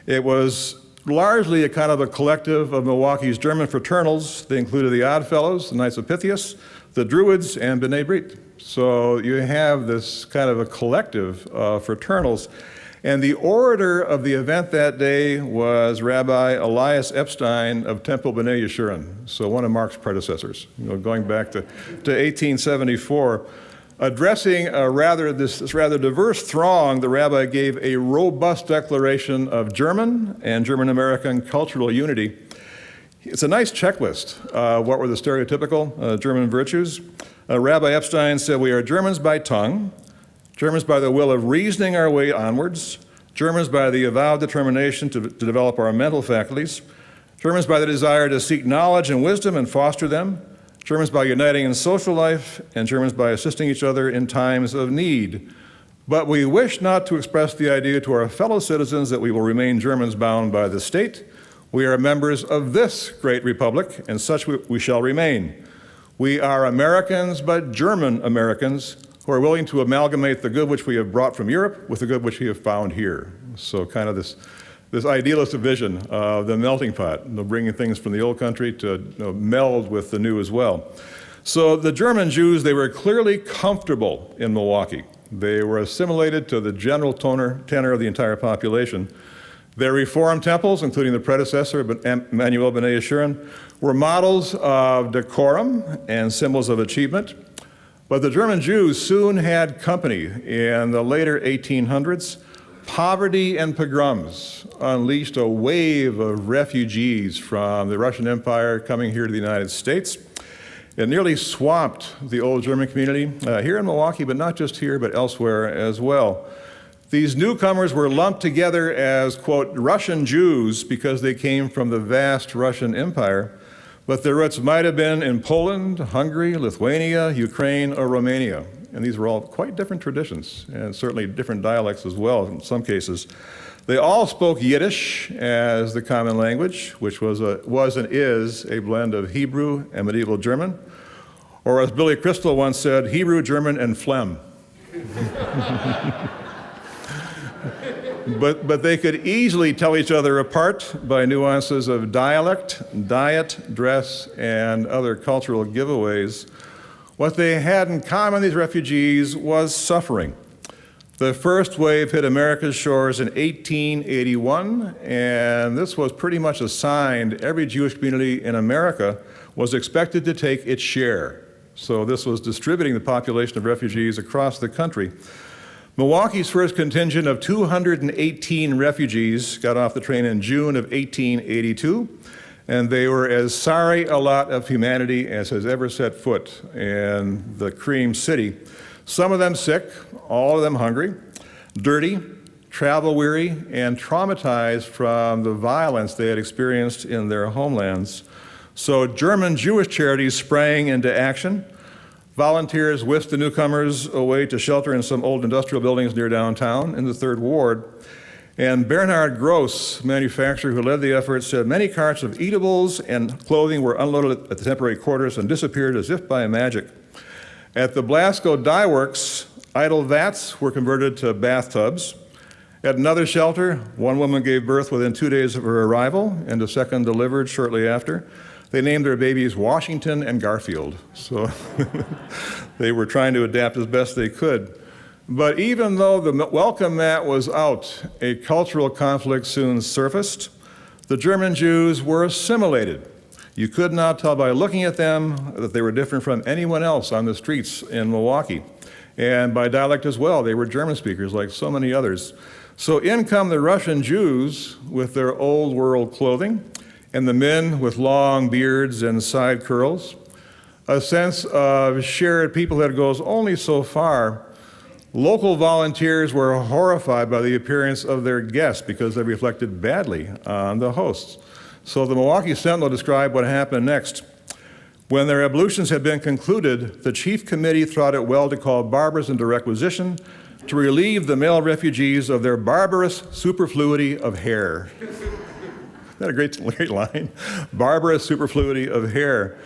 It was largely a kind of a collective of Milwaukee's German fraternals. They included the Oddfellows, the Knights of Pythias, the Druids, and B'nai B'rith. So you have this kind of a collective of fraternals. And the orator of the event that day was Rabbi Elias Epstein of Temple B'nai Yeshurun, so one of Mark's predecessors, going back to 1874. Addressing this rather diverse throng, the rabbi gave a robust declaration of German and German-American cultural unity. It's a nice checklist. What were the stereotypical German virtues? Rabbi Epstein said, we are Germans by tongue, Germans by the will of reasoning our way onwards, Germans by the avowed determination to develop our mental faculties, Germans by the desire to seek knowledge and wisdom and foster them, Germans by uniting in social life, and Germans by assisting each other in times of need. But we wish not to express the idea to our fellow citizens that we will remain Germans bound by the state. We are members of this great republic, and such we shall remain. We are Americans, but German Americans, who are willing to amalgamate the good which we have brought from Europe with the good which we have found here. So kind of this idealistic vision of the melting pot, bringing things from the old country to meld with the new as well. So the German Jews, they were clearly comfortable in Milwaukee. They were assimilated to the general tenor of the entire population. Their Reformed temples, including the predecessor, Emmanuel B'nai Yeshurun, were models of decorum and symbols of achievement. But the German Jews soon had company. In the later 1800s, poverty and pogroms unleashed a wave of refugees from the Russian Empire coming here to the United States. It nearly swamped the old German community here in Milwaukee, but not just here, but elsewhere as well. These newcomers were lumped together as, quote, Russian Jews because they came from the vast Russian Empire, but their roots might have been in Poland, Hungary, Lithuania, Ukraine, or Romania. And these were all quite different traditions, and certainly different dialects as well in some cases. They all spoke Yiddish as the common language, which was and is a blend of Hebrew and medieval German. Or as Billy Crystal once said, Hebrew, German, and phlegm. But they could easily tell each other apart by nuances of dialect, diet, dress, and other cultural giveaways. What they had in common, these refugees, was suffering. The first wave hit America's shores in 1881, and this was pretty much assigned. Every Jewish community in America was expected to take its share. So this was distributing the population of refugees across the country. Milwaukee's first contingent of 218 refugees got off the train in June of 1882, and they were as sorry a lot of humanity as has ever set foot in the Cream City. Some of them sick, all of them hungry, dirty, travel-weary, and traumatized from the violence they had experienced in their homelands. So German Jewish charities sprang into action. Volunteers whisked the newcomers away to shelter in some old industrial buildings near downtown in the 3rd Ward. And Bernhard Gross, manufacturer who led the effort, said many carts of eatables and clothing were unloaded at the temporary quarters and disappeared as if by magic. At the Blasco Dye Works, idle vats were converted to bathtubs. At another shelter, one woman gave birth within 2 days of her arrival, and a second delivered shortly after. They named their babies Washington and Garfield. So they were trying to adapt as best they could. But even though the welcome mat was out, a cultural conflict soon surfaced. The German Jews were assimilated. You could not tell by looking at them that they were different from anyone else on the streets in Milwaukee. And by dialect as well, they were German speakers like so many others. So in come the Russian Jews with their old world clothing, and the men with long beards and side curls. A sense of shared peoplehood goes only so far. Local volunteers were horrified by the appearance of their guests because they reflected badly on the hosts. So the Milwaukee Sentinel described what happened next. When their ablutions had been concluded, the chief committee thought it well to call barbers into requisition to relieve the male refugees of their barbarous superfluity of hair. Isn't that a great line? Barbarous superfluity of hair.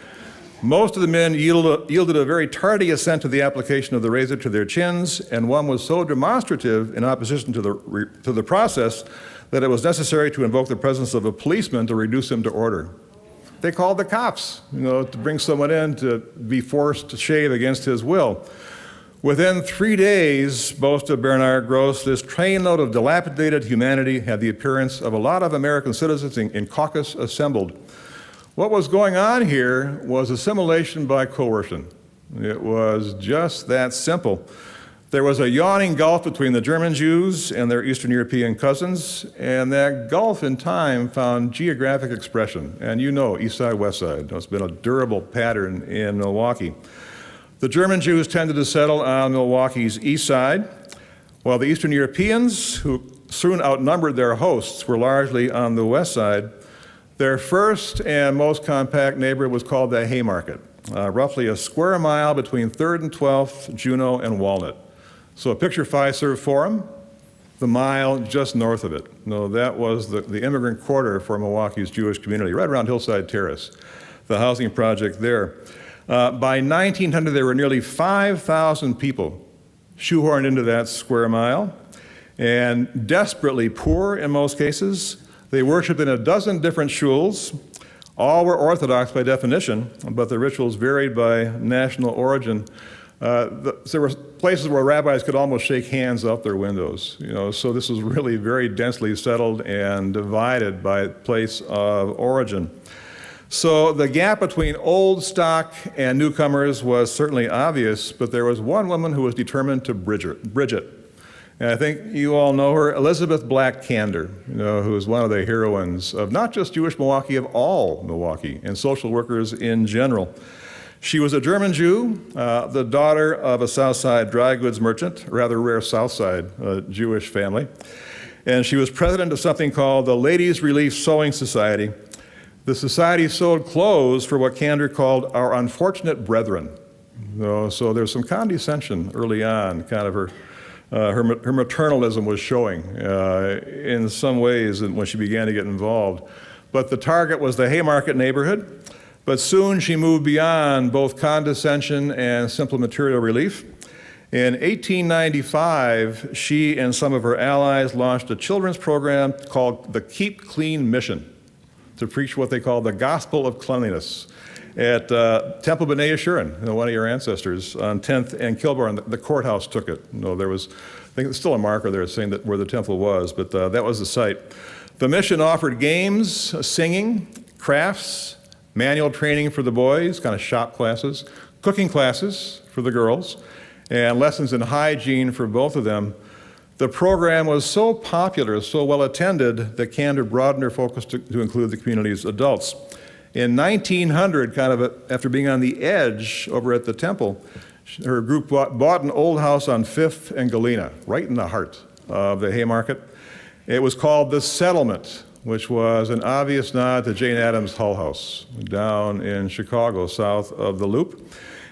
Most of the men yielded a very tardy assent to the application of the razor to their chins, and one was so demonstrative in opposition to the process that it was necessary to invoke the presence of a policeman to reduce him to order. They called the cops, to bring someone in to be forced to shave against his will. Within 3 days, boasted Bernard Gross, this trainload of dilapidated humanity had the appearance of a lot of American citizens in caucus assembled. What was going on here was assimilation by coercion. It was just that simple. There was a yawning gulf between the German Jews and their Eastern European cousins, and that gulf in time found geographic expression. And East Side, West Side. It's been a durable pattern in Milwaukee. The German Jews tended to settle on Milwaukee's east side, while the Eastern Europeans, who soon outnumbered their hosts, were largely on the west side. Their first and most compact neighborhood was called the Haymarket, roughly a square mile between 3rd and 12th, Juneau and Walnut. So picture Fiserv Forum, the mile just north of it. That was the immigrant quarter for Milwaukee's Jewish community, right around Hillside Terrace, the housing project there. By 1900, there were nearly 5,000 people shoehorned into that square mile, and desperately poor in most cases. They worshiped in a dozen different shuls. All were Orthodox by definition, but the rituals varied by national origin. There were places where rabbis could almost shake hands out their windows. So this was really very densely settled and divided by place of origin. So the gap between old stock and newcomers was certainly obvious, but there was one woman who was determined to bridge it. And I think you all know her, Elizabeth Black Kander, who is one of the heroines of not just Jewish Milwaukee, of all Milwaukee, and social workers in general. She was a German Jew, the daughter of a South Side dry goods merchant, a rather rare South Side Jewish family. And she was president of something called the Ladies Relief Sewing Society. The society sewed clothes for what Kander called our unfortunate brethren. So there's some condescension early on, kind of her maternalism was showing in some ways when she began to get involved. But the target was the Haymarket neighborhood. But soon she moved beyond both condescension and simple material relief. In 1895, she and some of her allies launched a children's program called the Keep Clean Mission to preach what they call the gospel of cleanliness at Temple B'nai Yeshurun, one of your ancestors, on 10th and Kilbourne. The courthouse took it. There was, I think there's still a marker there saying that where the temple was, but that was the site. The mission offered games, singing, crafts, manual training for the boys, kind of shop classes, cooking classes for the girls, and lessons in hygiene for both of them. The program was so popular, so well attended, that Kander broadened her focus to include the community's adults. In 1900, kind of after being on the edge over at the temple, her group bought an old house on 5th and Galena, right in the heart of the Haymarket. It was called the Settlement, which was an obvious nod to Jane Addams' Hull House down in Chicago, south of the Loop.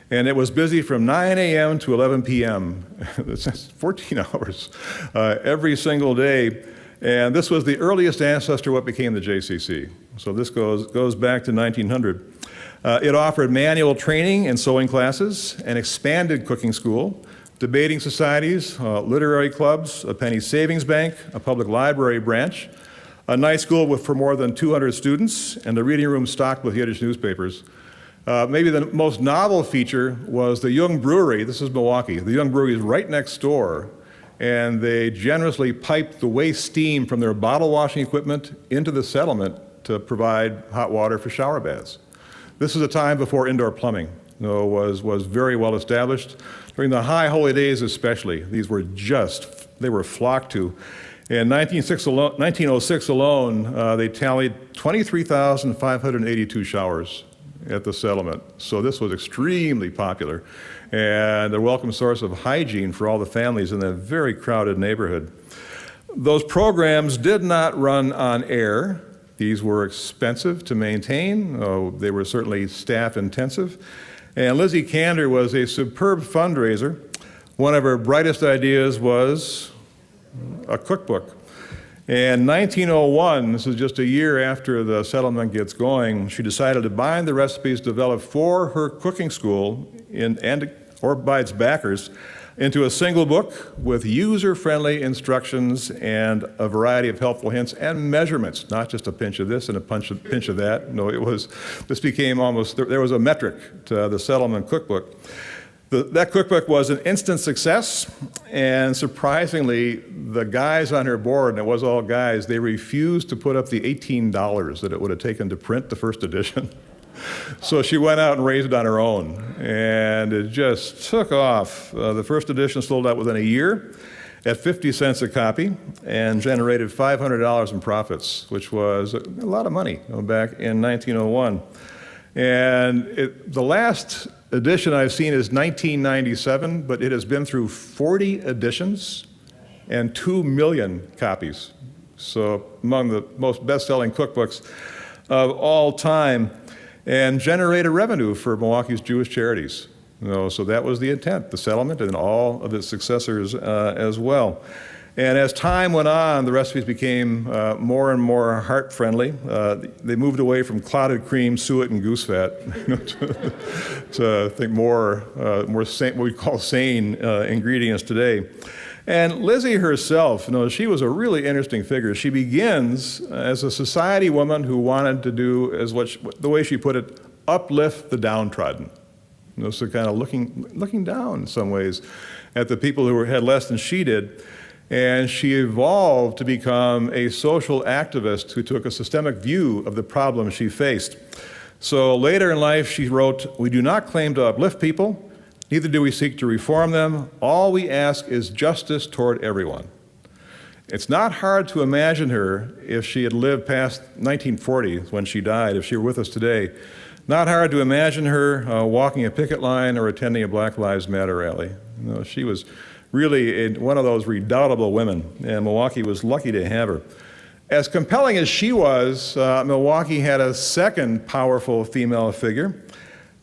And it was busy from 9 a.m. to 11 p.m. That's 14 hours every single day. And this was the earliest ancestor of what became the JCC. So this goes back to 1900. It offered manual training and sewing classes, an expanded cooking school, debating societies, literary clubs, a penny savings bank, a public library branch, a night school for more than 200 students, and a reading room stocked with Yiddish newspapers. Maybe the most novel feature was the Young Brewery. This is Milwaukee. The Young Brewery is right next door, and they generously piped the waste steam from their bottle washing equipment into the settlement to provide hot water for shower baths. This is a time before indoor plumbing was very well established. During the high holy days especially, they were flocked to. In 1906 alone, they tallied 23,582 showers at the settlement. So this was extremely popular and a welcome source of hygiene for all the families in that very crowded neighborhood. Those programs did not run on air. These were expensive to maintain. They were certainly staff intensive. And Lizzie Kander was a superb fundraiser. One of her brightest ideas was a cookbook. In 1901, this is just a year after the settlement gets going, she decided to bind the recipes developed for her cooking school or by its backers into a single book with user-friendly instructions and a variety of helpful hints and measurements, not just a pinch of this and a pinch of that. No, this became there was a metric to the settlement cookbook. That cookbook was an instant success, and surprisingly, the guys on her board, and it was all guys, they refused to put up the $18 that it would have taken to print the first edition. So she went out and raised it on her own, and it just took off. The first edition sold out within a year at 50 cents a copy and generated $500 in profits, which was a lot of money back in 1901. And the last edition I've seen is 1997, but it has been through 40 editions and 2 million copies. So among the most best-selling cookbooks of all time, and generated revenue for Milwaukee's Jewish charities. So that was the intent, the settlement and all of its successors as well. And as time went on, the recipes became more and more heart-friendly. They moved away from clotted cream, suet, and goose fat to I think more what we call sane ingredients today. And Lizzie herself, she was a really interesting figure. She begins as a society woman who wanted to do, the way she put it, uplift the downtrodden. So kind of looking down in some ways at the people who had less than she did. And she evolved to become a social activist who took a systemic view of the problem she faced. So later in life, she wrote, "We do not claim to uplift people, neither do we seek to reform them. All we ask is justice toward everyone." It's not hard to imagine her if she had lived past 1940 when she died, if she were with us today. Not hard to imagine her walking a picket line or attending a Black Lives Matter rally. She was really one of those redoubtable women, and Milwaukee was lucky to have her. As compelling as she was, Milwaukee had a second powerful female figure,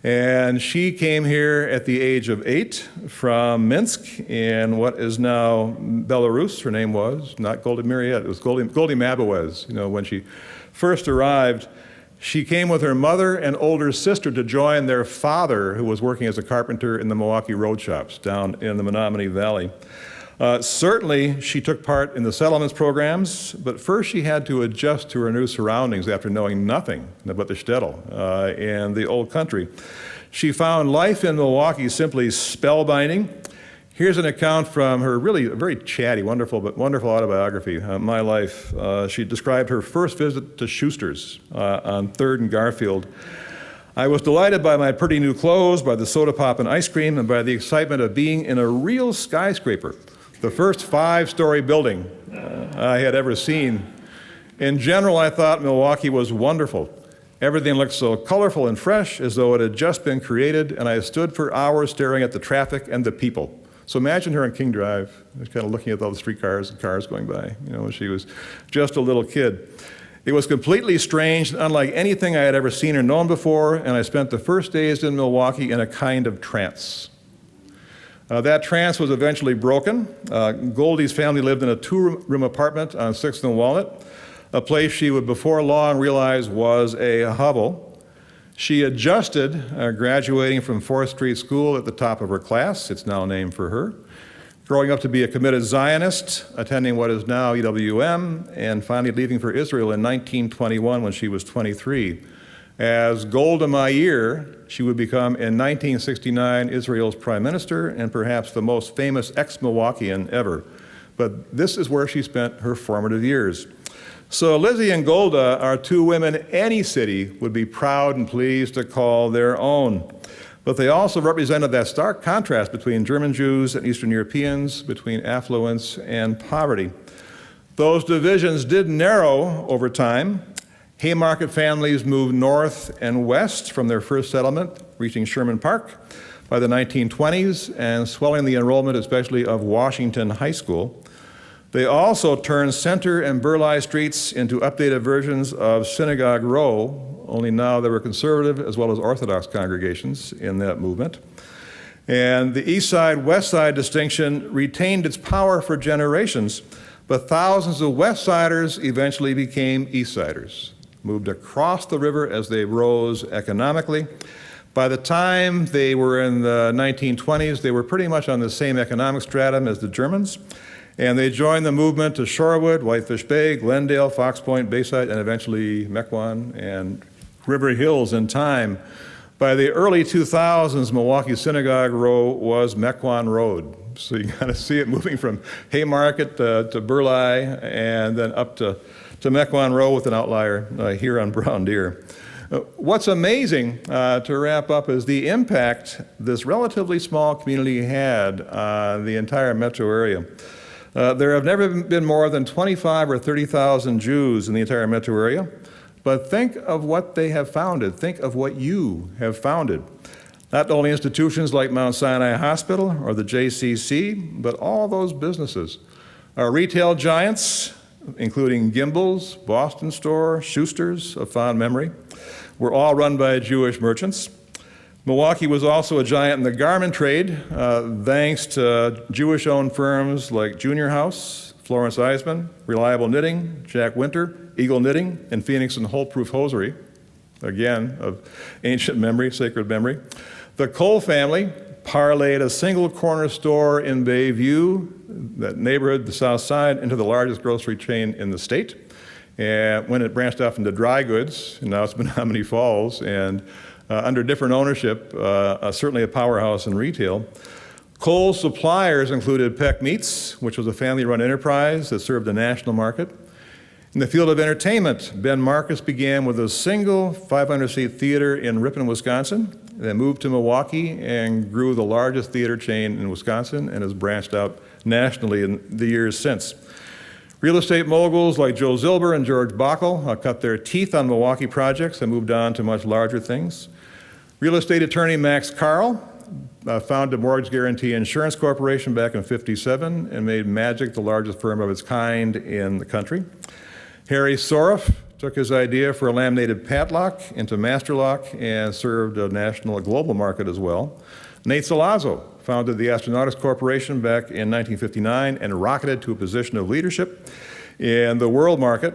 and she came here at the age of 8 from Minsk in what is now Belarus. Her name was not Goldie Mariette, it was Goldie Mabowez. When she first arrived, she came with her mother and older sister to join their father, who was working as a carpenter in the Milwaukee road shops down in the Menominee Valley. Certainly, she took part in the settlements programs, but first she had to adjust to her new surroundings after knowing nothing about the shtetl and the old country. She found life in Milwaukee simply spellbinding. Here's an account from her really very chatty, wonderful autobiography, My Life. She described her first visit to Schuster's on 3rd and Garfield. "I was delighted by my pretty new clothes, by the soda pop and ice cream, and by the excitement of being in a real skyscraper, the first 5-story building I had ever seen. In general, I thought Milwaukee was wonderful. Everything looked so colorful and fresh, as though it had just been created, and I stood for hours staring at the traffic and the people." So imagine her on King Drive, kind of looking at all the streetcars and cars going by, when she was just a little kid. "It was completely strange, unlike anything I had ever seen or known before, and I spent the first days in Milwaukee in a kind of trance." That trance was eventually broken. Goldie's family lived in a 2-room apartment on 6th and Walnut, a place she would before long realize was a hovel. She adjusted, graduating from 4th Street School at the top of her class. It's now named for her. Growing up to be a committed Zionist, attending what is now EWM, and finally leaving for Israel in 1921 when she was 23. As Golda Meir, she would become in 1969 Israel's prime minister and perhaps the most famous ex-Milwaukeean ever. But this is where she spent her formative years. So Lizzie and Golda are two women any city would be proud and pleased to call their own. But they also represented that stark contrast between German Jews and Eastern Europeans, between affluence and poverty. Those divisions did narrow over time. Haymarket families moved north and west from their first settlement, reaching Sherman Park by the 1920s and swelling the enrollment especially of Washington High School. They also turned Center and Burleigh streets into updated versions of Synagogue Row, only now there were conservative as well as Orthodox congregations in that movement. And the East Side-West Side distinction retained its power for generations, but thousands of West Siders eventually became East Siders, moved across the river as they rose economically. By the time they were in the 1920s, they were pretty much on the same economic stratum as the Germans. And they joined the movement to Shorewood, Whitefish Bay, Glendale, Fox Point, Bayside, and eventually Mequon and River Hills in time. By the early 2000s, Milwaukee Synagogue Row was Mequon Road. So you kind of see it moving from Haymarket to Burleigh and then up to Mequon Row with an outlier here on Brown Deer. What's amazing, to wrap up, is the impact this relatively small community had on the entire metro area. There have never been more than 25 or 30,000 Jews in the entire metro area, but think of what they have founded. Think of what you have founded. Not only institutions like Mount Sinai Hospital or the JCC, but all those businesses. Our retail giants, including Gimbel's, Boston Store, Schuster's, of fond memory, were all run by Jewish merchants. Milwaukee was also a giant in the garment trade, thanks to Jewish-owned firms like Junior House, Florence Eisman, Reliable Knitting, Jack Winter, Eagle Knitting, and Phoenix and Holt-Proof Hosiery, again, of ancient memory, sacred memory. The Cole family parlayed a single corner store in Bayview, that neighborhood, the South Side, into the largest grocery chain in the state. And when it branched off into dry goods, and now it's Menominee Falls, and under different ownership, certainly a powerhouse in retail. Cole's suppliers included Peck Meats, which was a family-run enterprise that served the national market. In the field of entertainment, Ben Marcus began with a single 500-seat theater in Ripon, Wisconsin, then moved to Milwaukee and grew the largest theater chain in Wisconsin and has branched out nationally in the years since. Real estate moguls like Joe Zilber and George Bockel cut their teeth on Milwaukee projects and moved on to much larger things. Real estate attorney Max Carl founded Mortgage Guarantee Insurance Corporation back in '57 and made Magic the largest firm of its kind in the country. Harry Soroff took his idea for a laminated padlock into master lock and served a global market as well. Nate Salazzo founded the Astronautics Corporation back in 1959 and rocketed to a position of leadership in the world market.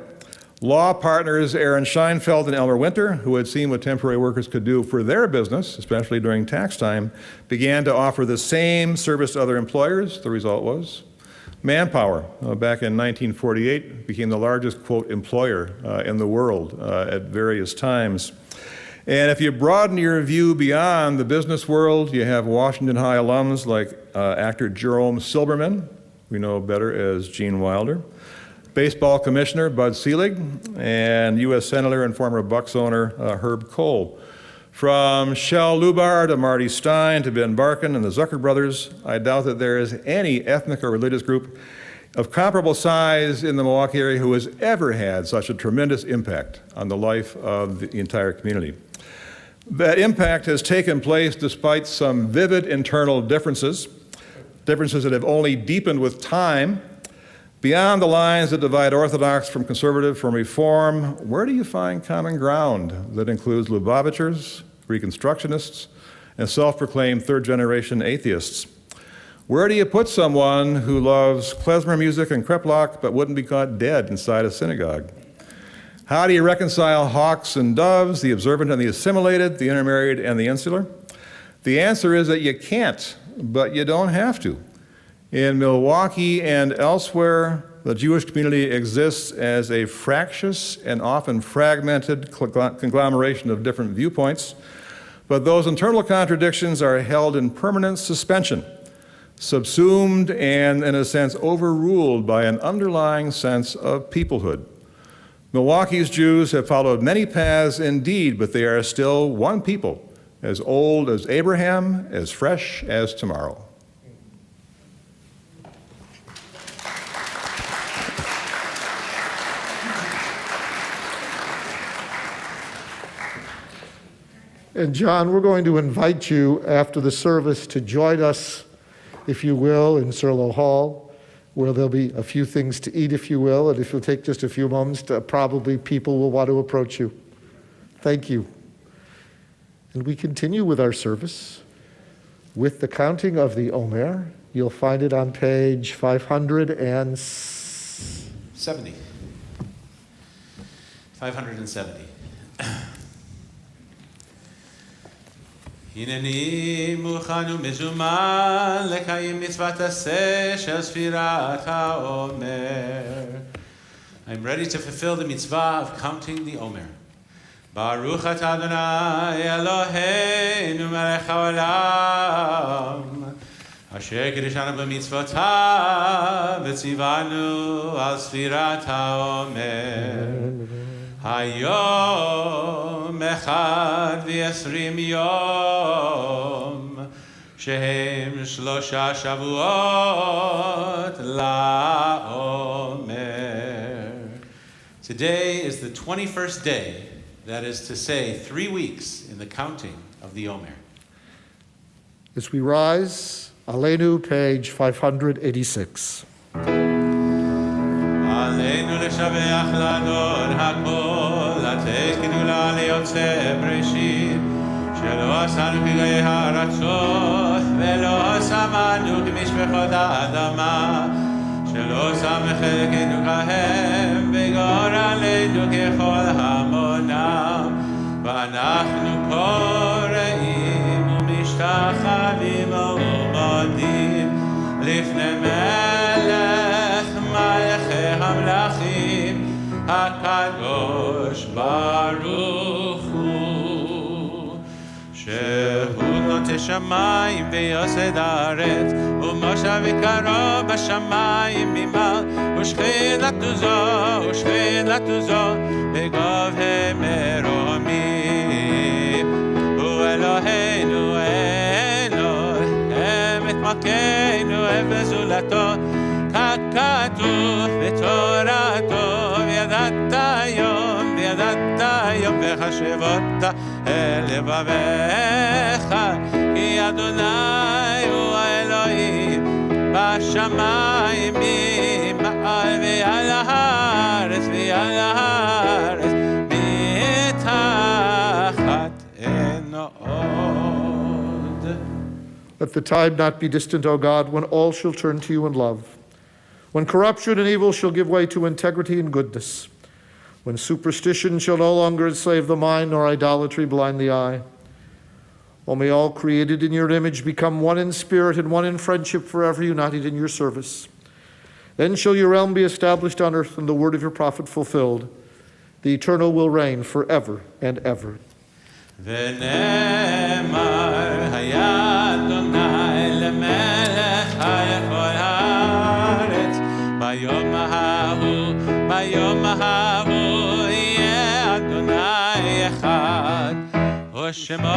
Law partners Aaron Scheinfeld and Elmer Winter, who had seen what temporary workers could do for their business, especially during tax time, began to offer the same service to other employers. The result was Manpower, back in 1948, became the largest, quote, employer in the world at various times. And if you broaden your view beyond the business world, you have Washington High alums like actor Jerome Silberman, we know better as Gene Wilder, baseball commissioner Bud Selig, and U.S. Senator and former Bucks owner Herb Kohl. From Shel Lubar to Marty Stein to Ben Barkin and the Zucker brothers, I doubt that there is any ethnic or religious group of comparable size in the Milwaukee area who has ever had such a tremendous impact on the life of the entire community. That impact has taken place despite some vivid internal differences that have only deepened with time. Beyond the lines that divide Orthodox from conservative, from Reform, where do you find common ground that includes Lubavitchers, Reconstructionists, and self-proclaimed third-generation atheists? Where do you put someone who loves klezmer music and Kreplock but wouldn't be caught dead inside a synagogue? How do you reconcile hawks and doves, the observant and the assimilated, the intermarried and the insular? The answer is that you can't, but you don't have to. In Milwaukee and elsewhere, the Jewish community exists as a fractious and often fragmented conglomeration of different viewpoints, but those internal contradictions are held in permanent suspension, subsumed and, in a sense, overruled by an underlying sense of peoplehood. Milwaukee's Jews have followed many paths indeed, but they are still one people, as old as Abraham, as fresh as tomorrow. And John, we're going to invite you after the service to join us, if you will, in Serlo Hall, where there'll be a few things to eat, if you will, and if you'll take just a few moments, probably people will want to approach you. Thank you. And we continue with our service with the counting of the Omer. You'll find it on page 570. 570. הנני מוכן ומזומן לקיים מצוות עשה של ספירת העומר. I'm ready to fulfill the mitzvah of counting the Omer. Baruch atah Adonai Eloheinu melech haolam asher kiddushanu b'mitzvotav v'tzivanu al sfirat haomer. Hayom echad v'yesrim yom shehem shlosha shavuot la'omer. Today is the 21st day, that is to say, 3 weeks in the counting of the Omer. As we rise, Aleinu, page 586. עלינו לשבח לאדון הכל, לתת גדולה ליוצא בראשית, שלא עשנו כגויי הארצות, ולא שמנו כמשפחות האדמה, שלא שם חלקנו כהם, וגורלנו ככל המונם, ואנחנו קוראים ומשתחווים ומודים לפני מלך מלכי המלכים הקדוש ברוך הוא, שהוא נוטה שמיים ויוסד הארץ, ומושב יקרו בשמיים ממעל, ושכינתו זו בגובה מרומים. הוא אלוהינו אלוהים את מלכנו וזולתו, ככתוב בתורתו, וידעת יום וחשבות אל לבביך, כי אדוני הוא האלוהים בשמיים ממעל ועל הארץ מתחת אין עוד. Let the time not be distant, O God, when all shall turn to you in love, when corruption and evil shall give way to integrity and goodness, when superstition shall no longer enslave the mind, nor idolatry blind the eye. O may all created in your image become one in spirit and one in friendship, forever united in your service. Then shall your realm be established on earth and the word of your prophet fulfilled. The eternal will reign forever and ever. ונאמר היה אדוני למלך על הארץ, ביום ההוא יהיה אדוני אחד, ושמו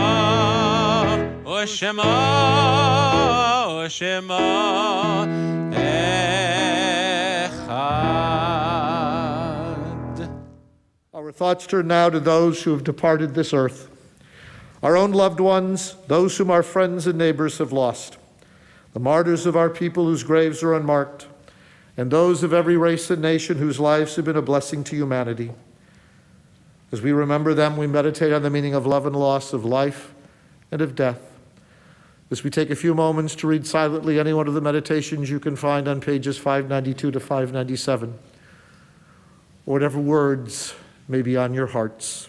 אחד. Our thoughts turn now to those who have departed this earth, our own loved ones, those whom our friends and neighbors have lost, the martyrs of our people whose graves are unmarked, and those of every race and nation whose lives have been a blessing to humanity. As we remember them, we meditate on the meaning of love and loss, of life and of death. As we take a few moments to read silently any one of the meditations you can find on pages 592 to 597, whatever words may be on your hearts.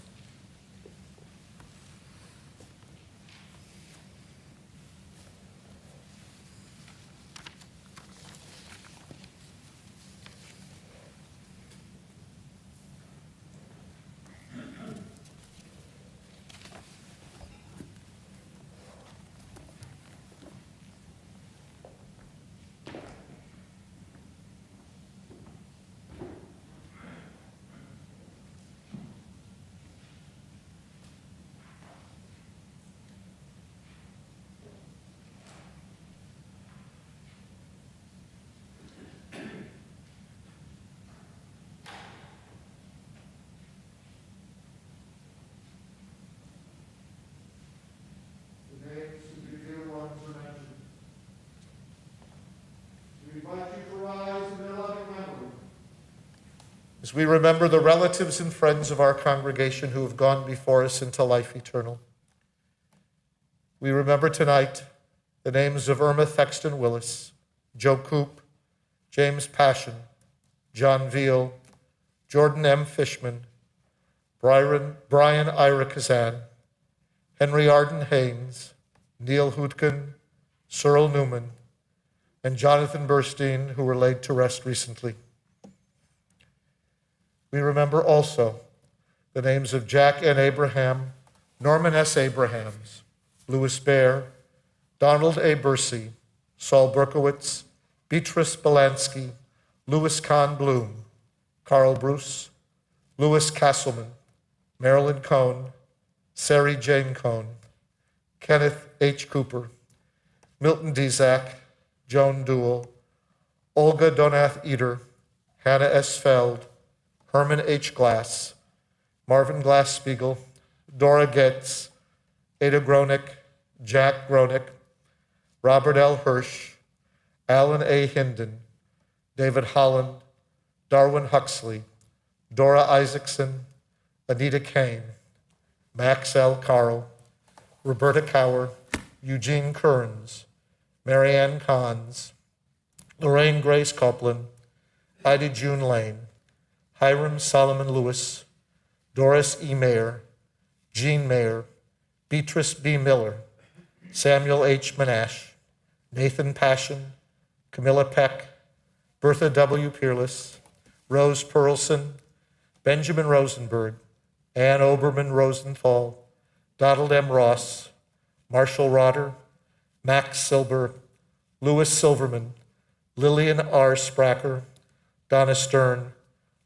As we remember the relatives and friends of our congregation who have gone before us into life eternal, we remember tonight the names of Irma Thexton Willis, Joe Coop, James Passion, John Veal, Jordan M. Fishman, Brian Ira Kazan, Henry Arden Haynes, Neil Hootkin, Cyril Newman, and Jonathan Burstein, who were laid to rest recently. We remember also the names of Jack N. Abraham, Norman S. Abrahams, Louis Baer, Donald A. Bursey, Saul Berkowitz, Beatrice Belansky, Louis Kahn Bloom, Carl Bruce, Louis Castleman, Marilyn Cohn, Sari Jane Cohn, Kenneth H. Cooper, Milton Dizak, Joan Duell, Olga Donath Eder, Hannah S. Feld, Herman H. Glass, Marvin Glass-Spiegel, Dora Getz, Ada Gronick, Jack Gronick, Robert L. Hirsch, Alan A. Hinden, David Holland, Darwin Huxley, Dora Isaacson, Anita Kane, Max L. Carl, Roberta Cower, Eugene Kearns, Marianne Kahns, Lorraine Grace Copeland, Ida June Lane, Hiram Solomon Lewis, Doris E. Mayer, Jean Mayer, Beatrice B. Miller, Samuel H. Monash, Nathan Passion, Camilla Peck, Bertha W. Peerless, Rose Perlson, Benjamin Rosenberg, Ann Oberman Rosenthal, Donald M. Ross, Marshall Rotter, Max Silber, Louis Silverman, Lillian R. Spracker, Donna Stern,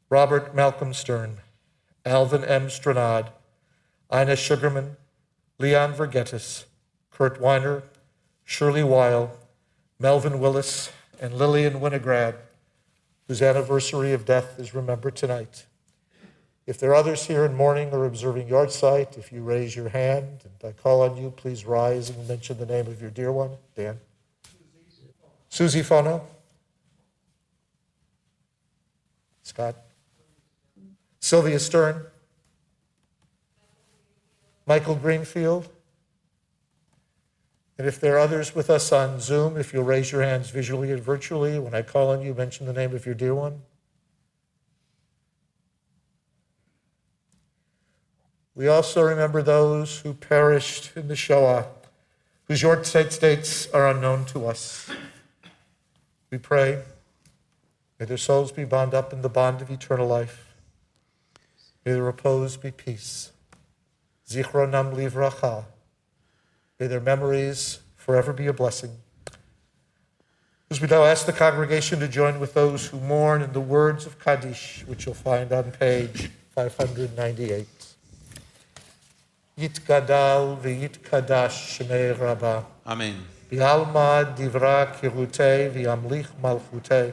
Robert Malcolm Stern, Alvin M. Stranad, Ina Sugarman, Leon Vergetis, Kurt Weiner, Shirley Weil, Melvin Willis, and Lillian Winograd, whose anniversary of death is remembered tonight. If there are others here in mourning or observing yahrzeit, if you raise your hand and I call on you, please rise and mention the name of your dear one. Dan? Susie Fono? Scott? Sylvia Stern? Michael Greenfield? And if there are others with us on Zoom, if you'll raise your hands visually and virtually, when I call on you, mention the name of your dear one. We also remember those who perished in the Shoah, whose yahrzeit dates are unknown to us. We pray, may their souls be bound up in the bond of eternal life. May their repose be peace. Zichronam livracha. May their memories forever be a blessing. As we now ask the congregation to join with those who mourn in the words of Kaddish, which you'll find on page 598. Yitgadal v'yitkadash shmei Rabbah. Amen. V'alma divra kirutei v'yamlich malchutei.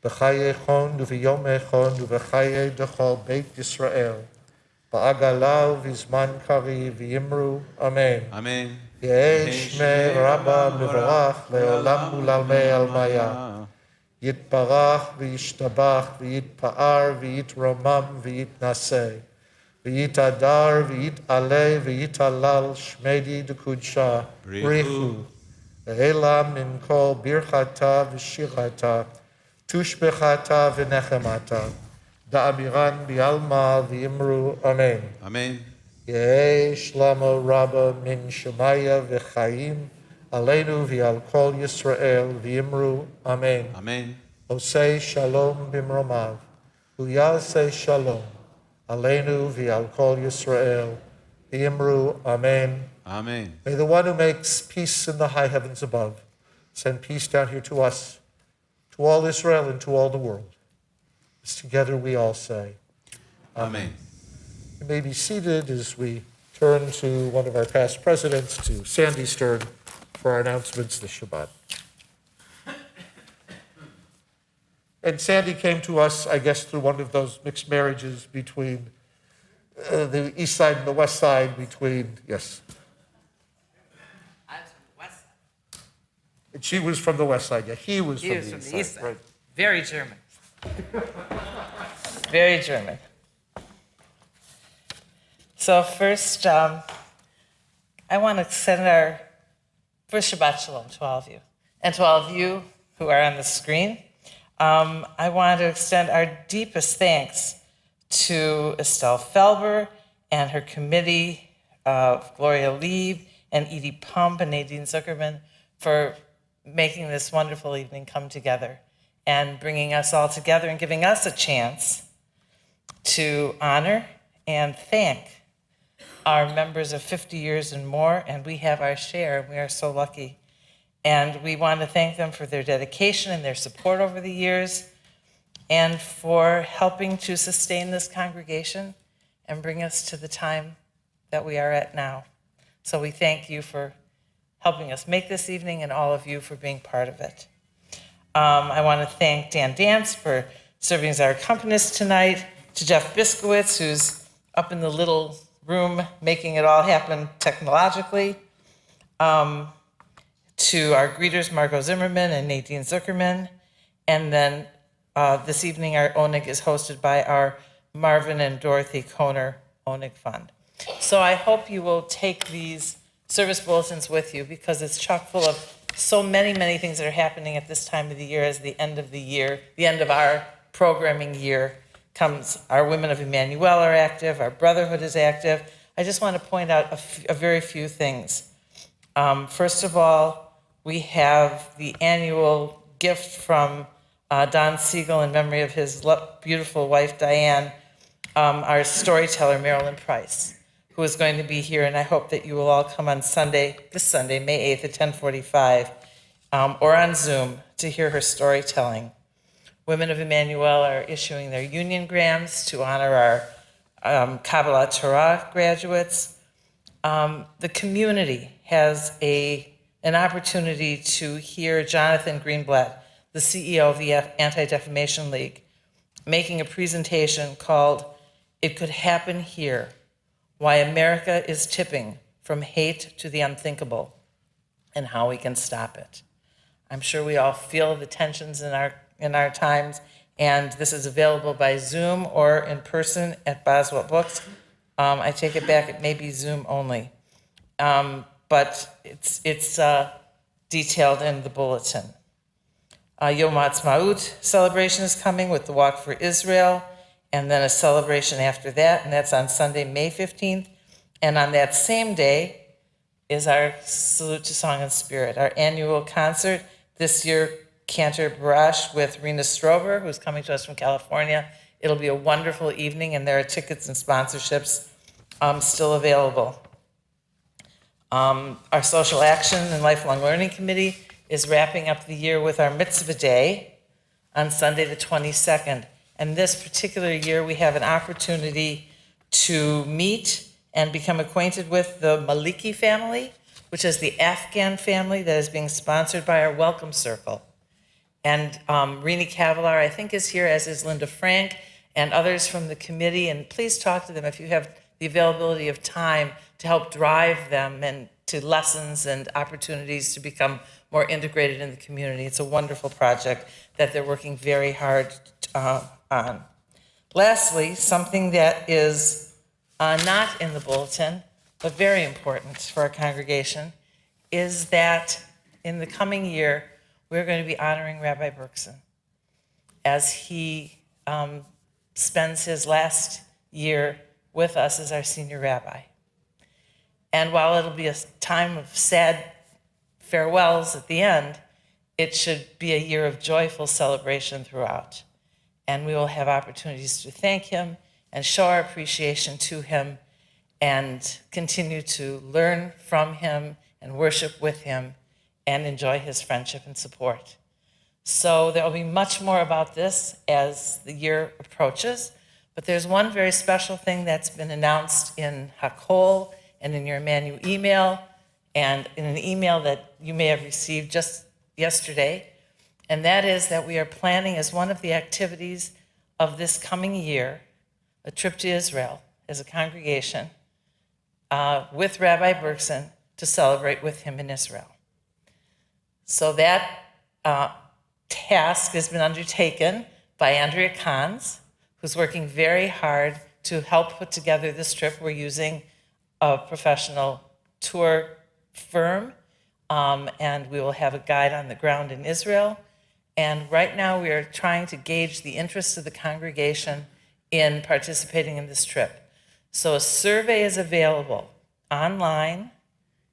B'chaye chon u'v'yomei chon u'v'chaye dechol Beit Yisrael. Ba'agalav v'zman kari v'yimru. Amen. Amen. Ye'eh shmei Rabbah mevorach le'olam u'lalmei almaya. Yitbarach v'yishtabach v'yitpa'ar v'yitromam v'yitnaseh. V'yitadar v'yitaleh v'yitalal shmedi d'kudsha. Brichu. Ve'elam min kol birchata v'shirata. Tushbechata v'nechemata. da'amiran bi'alma v'imru amen. Amen. Yesh lama rabba min shemaya v'chaim aleinu v'al kol Yisrael v'imru amen. Amen. Osei shalom bimromav, uyasei shalom aleinu v'al kol Yisrael v'imru amen. Amen. May the one who makes peace in the high heavens above send peace down here to us, to all Israel and to all the world. As together we all say, Amen. you may be seated as we turn to one of our past presidents, to Sandy Stern, for our announcements this Shabbat. And Sandy came to us, I guess, through one of those mixed marriages between the east side and the west side, between, yes. I was from the west side. And she was from the west side, yeah, he was He from was the from east the east side. side. Right. Very German. Very German. So first, I want to send our first Shabbat Shalom to all of you. And to all of you who are on the screen. I want to extend our deepest thanks to Estelle Felber and her committee of Gloria Lieb and Edie Pump and Nadine Zuckerman for making this wonderful evening come together and bringing us all together and giving us a chance to honor and thank our members of 50 years and more, and we have our share, and we are so lucky. And we want to thank them for their dedication and their support over the years, and for helping to sustain this congregation and bring us to the time that we are at now. So we thank you for helping us make this evening, and all of you for being part of it. I want to thank Dan Dance for serving as our accompanist tonight, to Jeff Biskowitz, who's up in the little room making it all happen technologically, to our greeters, Margot Zimmerman and Nadine Zuckerman, and then this evening our Onig is hosted by our Marvin and Dorothy Kohner Onig Fund. So I hope you will take these service bulletins with you, because it's chock full of so many things that are happening at this time of the year. As the end of the year, the end of our programming year comes, our Women of Emmanuel are active, our Brotherhood is active. I just want to point out a very few things. First of all, we have the annual gift from Don Siegel in memory of his beautiful wife, Diane, our storyteller, Marilyn Price, who is going to be here, and I hope that you will all come on Sunday, this Sunday, May 8th at 10:45, or on Zoom to hear her storytelling. Women of Emmanuel are issuing their union grams to honor our Kabbalah Torah graduates. The community has an opportunity to hear Jonathan Greenblatt, the CEO of the Anti-Defamation League, making a presentation called "It Could Happen Here: Why America is Tipping from Hate to the Unthinkable and How We Can Stop It." I'm sure we all feel the tensions in our times, and this is available by Zoom or in person at Boswell Books. I take it back, it may be Zoom only, but it's detailed in the bulletin. Yom Ha'atzmaut celebration is coming with the Walk for Israel, and then a celebration after that, and that's on Sunday, May 15th. And on that same day is our Salute to Song and Spirit, our annual concert. This year, Cantor Barash with Rena Strober, who's coming to us from California. It'll be a wonderful evening, and there are tickets and sponsorships still available. Our Social Action and Lifelong Learning Committee is wrapping up the year with our Mitzvah Day on Sunday the 22nd. And this particular year, we have an opportunity to meet and become acquainted with the Maliki family, which is the Afghan family that is being sponsored by our Welcome Circle. And Rini Kavalar, I think, is here, as is Linda Frank and others from the committee. And please talk to them if you have the availability of time to help drive them and to lessons and opportunities to become more integrated in the community. It's a wonderful project that they're working very hard on. Lastly, something that is not in the bulletin, but very important for our congregation, is that in the coming year, we're going to be honoring Rabbi Berkson as he spends his last year with us as our senior rabbi. And while it'll be a time of sad farewells at the end, it should be a year of joyful celebration throughout. And we will have opportunities to thank him and show our appreciation to him and continue to learn from him and worship with him and enjoy his friendship and support. So there will be much more about this as the year approaches, but there's one very special thing that's been announced in Hakol and in your Emmanuel email and in an email that you may have received just yesterday, and that is that we are planning as one of the activities of this coming year a trip to Israel as a congregation with Rabbi Bergson to celebrate with him in Israel. So that task has been undertaken by Andrea Kahns, who's working very hard to help put together this trip. We're using a professional tour firm, and we will have a guide on the ground in Israel. And right now we are trying to gauge the interest of the congregation in participating in this trip. So a survey is available online.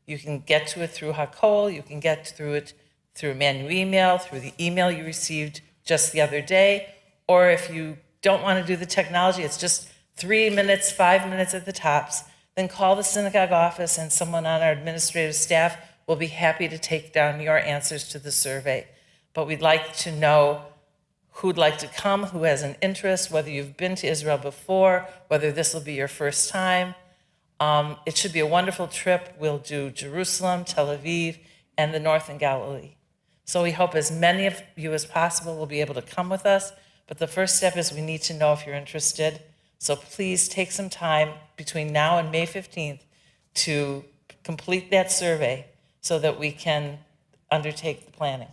You can get to it through Hakol, you can get through it through Emmanuel email, through the email you received just the other day, or if you don't want to do the technology, it's just 3 minutes, 5 minutes at the tops, then call the synagogue office and someone on our administrative staff will be happy to take down your answers to the survey. But we'd like to know who'd like to come, who has an interest, whether you've been to Israel before, whether this will be your first time. It should be a wonderful trip. We'll do Jerusalem, Tel Aviv, and the north in Galilee. So we hope as many of you as possible will be able to come with us. But the first step is we need to know if you're interested. So please take some time between now and May 15th to complete that survey so that we can undertake the planning.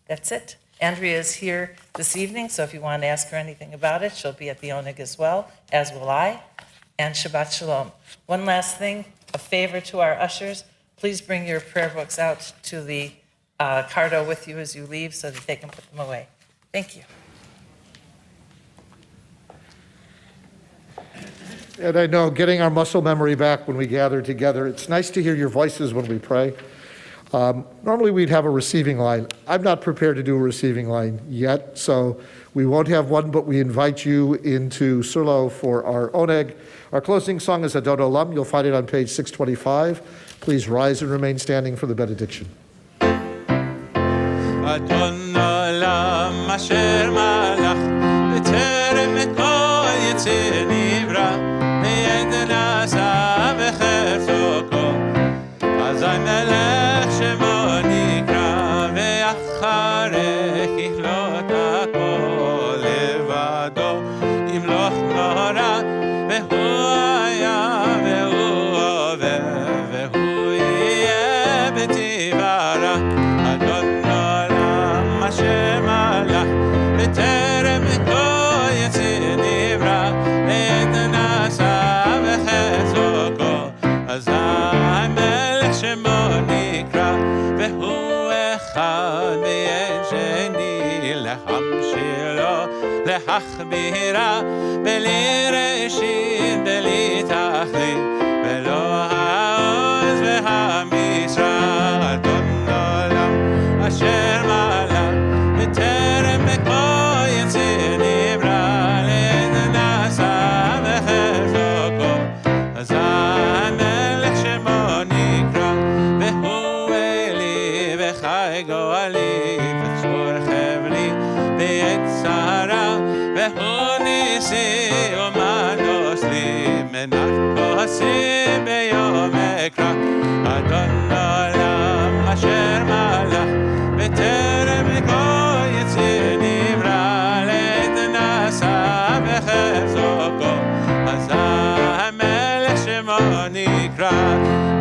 That's it. Andrea is here this evening, so if you want to ask her anything about it, she'll be at the Oneg as well, as will I. And Shabbat Shalom. One last thing, a favor to our ushers. Please bring your prayer books out to the cardo with you as you leave so that they can put them away. Thank you. And I know getting our muscle memory back when we gather together, it's nice to hear your voices when we pray. Normally we'd have a receiving line. I'm not prepared to do a receiving line yet, so we won't have one, but we invite you into Surlo for our Oneg. Our closing song is Adon Olam. You'll find it on page 625. Please rise and remain standing for the benediction. Adon Olam asher malach b'terem kol yitzir nivra meyed nasa v'cherso kol azay melech shemo nikra ve'acharech yichlot hakol levado yimloch nora ve'hu haya ve'hu over ve'hu yeh b'tivara Adon Olam asher malach b'terem kol yitzir nivra meyed nasa v'cherso kol azay melech shemo nikra ve'hu echad ve'en sheni lehamshir lo להחבירה בלי ראשית בלי תכלית ולא העוז והמשרה אדון עולם אשר מעלה בטרם בכל יציר נברא לעד נעשה וחרזו אזי המלך שמו נקרא והוא אלי וחי גואלי וצור חבלי בעת צרה והוא ניסי ומנוס לי מנת כוסי ביום אקרא אדון עולם אשר מלך בטרם כל יציר נברא לעת נעשה וחרזו אזי המלך שמו נקרא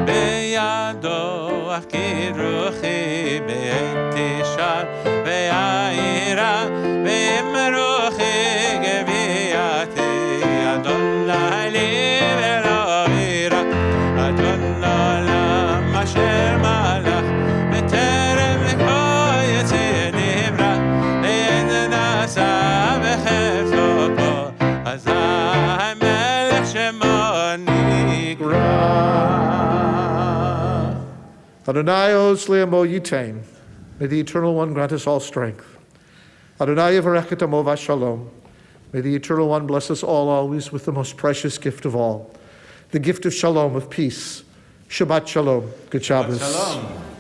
בידו אפקיד רוחי בעת תשאל ויעירה ואמרוחי גבייתי אדון לילי ולא אווירה אדון עולם אשר מלך בטרם כל יציר נברא לעד נעשה וחרזו Adonai oz le'amo yitain. May the Eternal One grant us all strength. Adonai yevarechet amo v'shalom. May the Eternal One bless us all always with the most precious gift of all, the gift of shalom, of peace. Shabbat shalom. Good Shabbos. Shalom.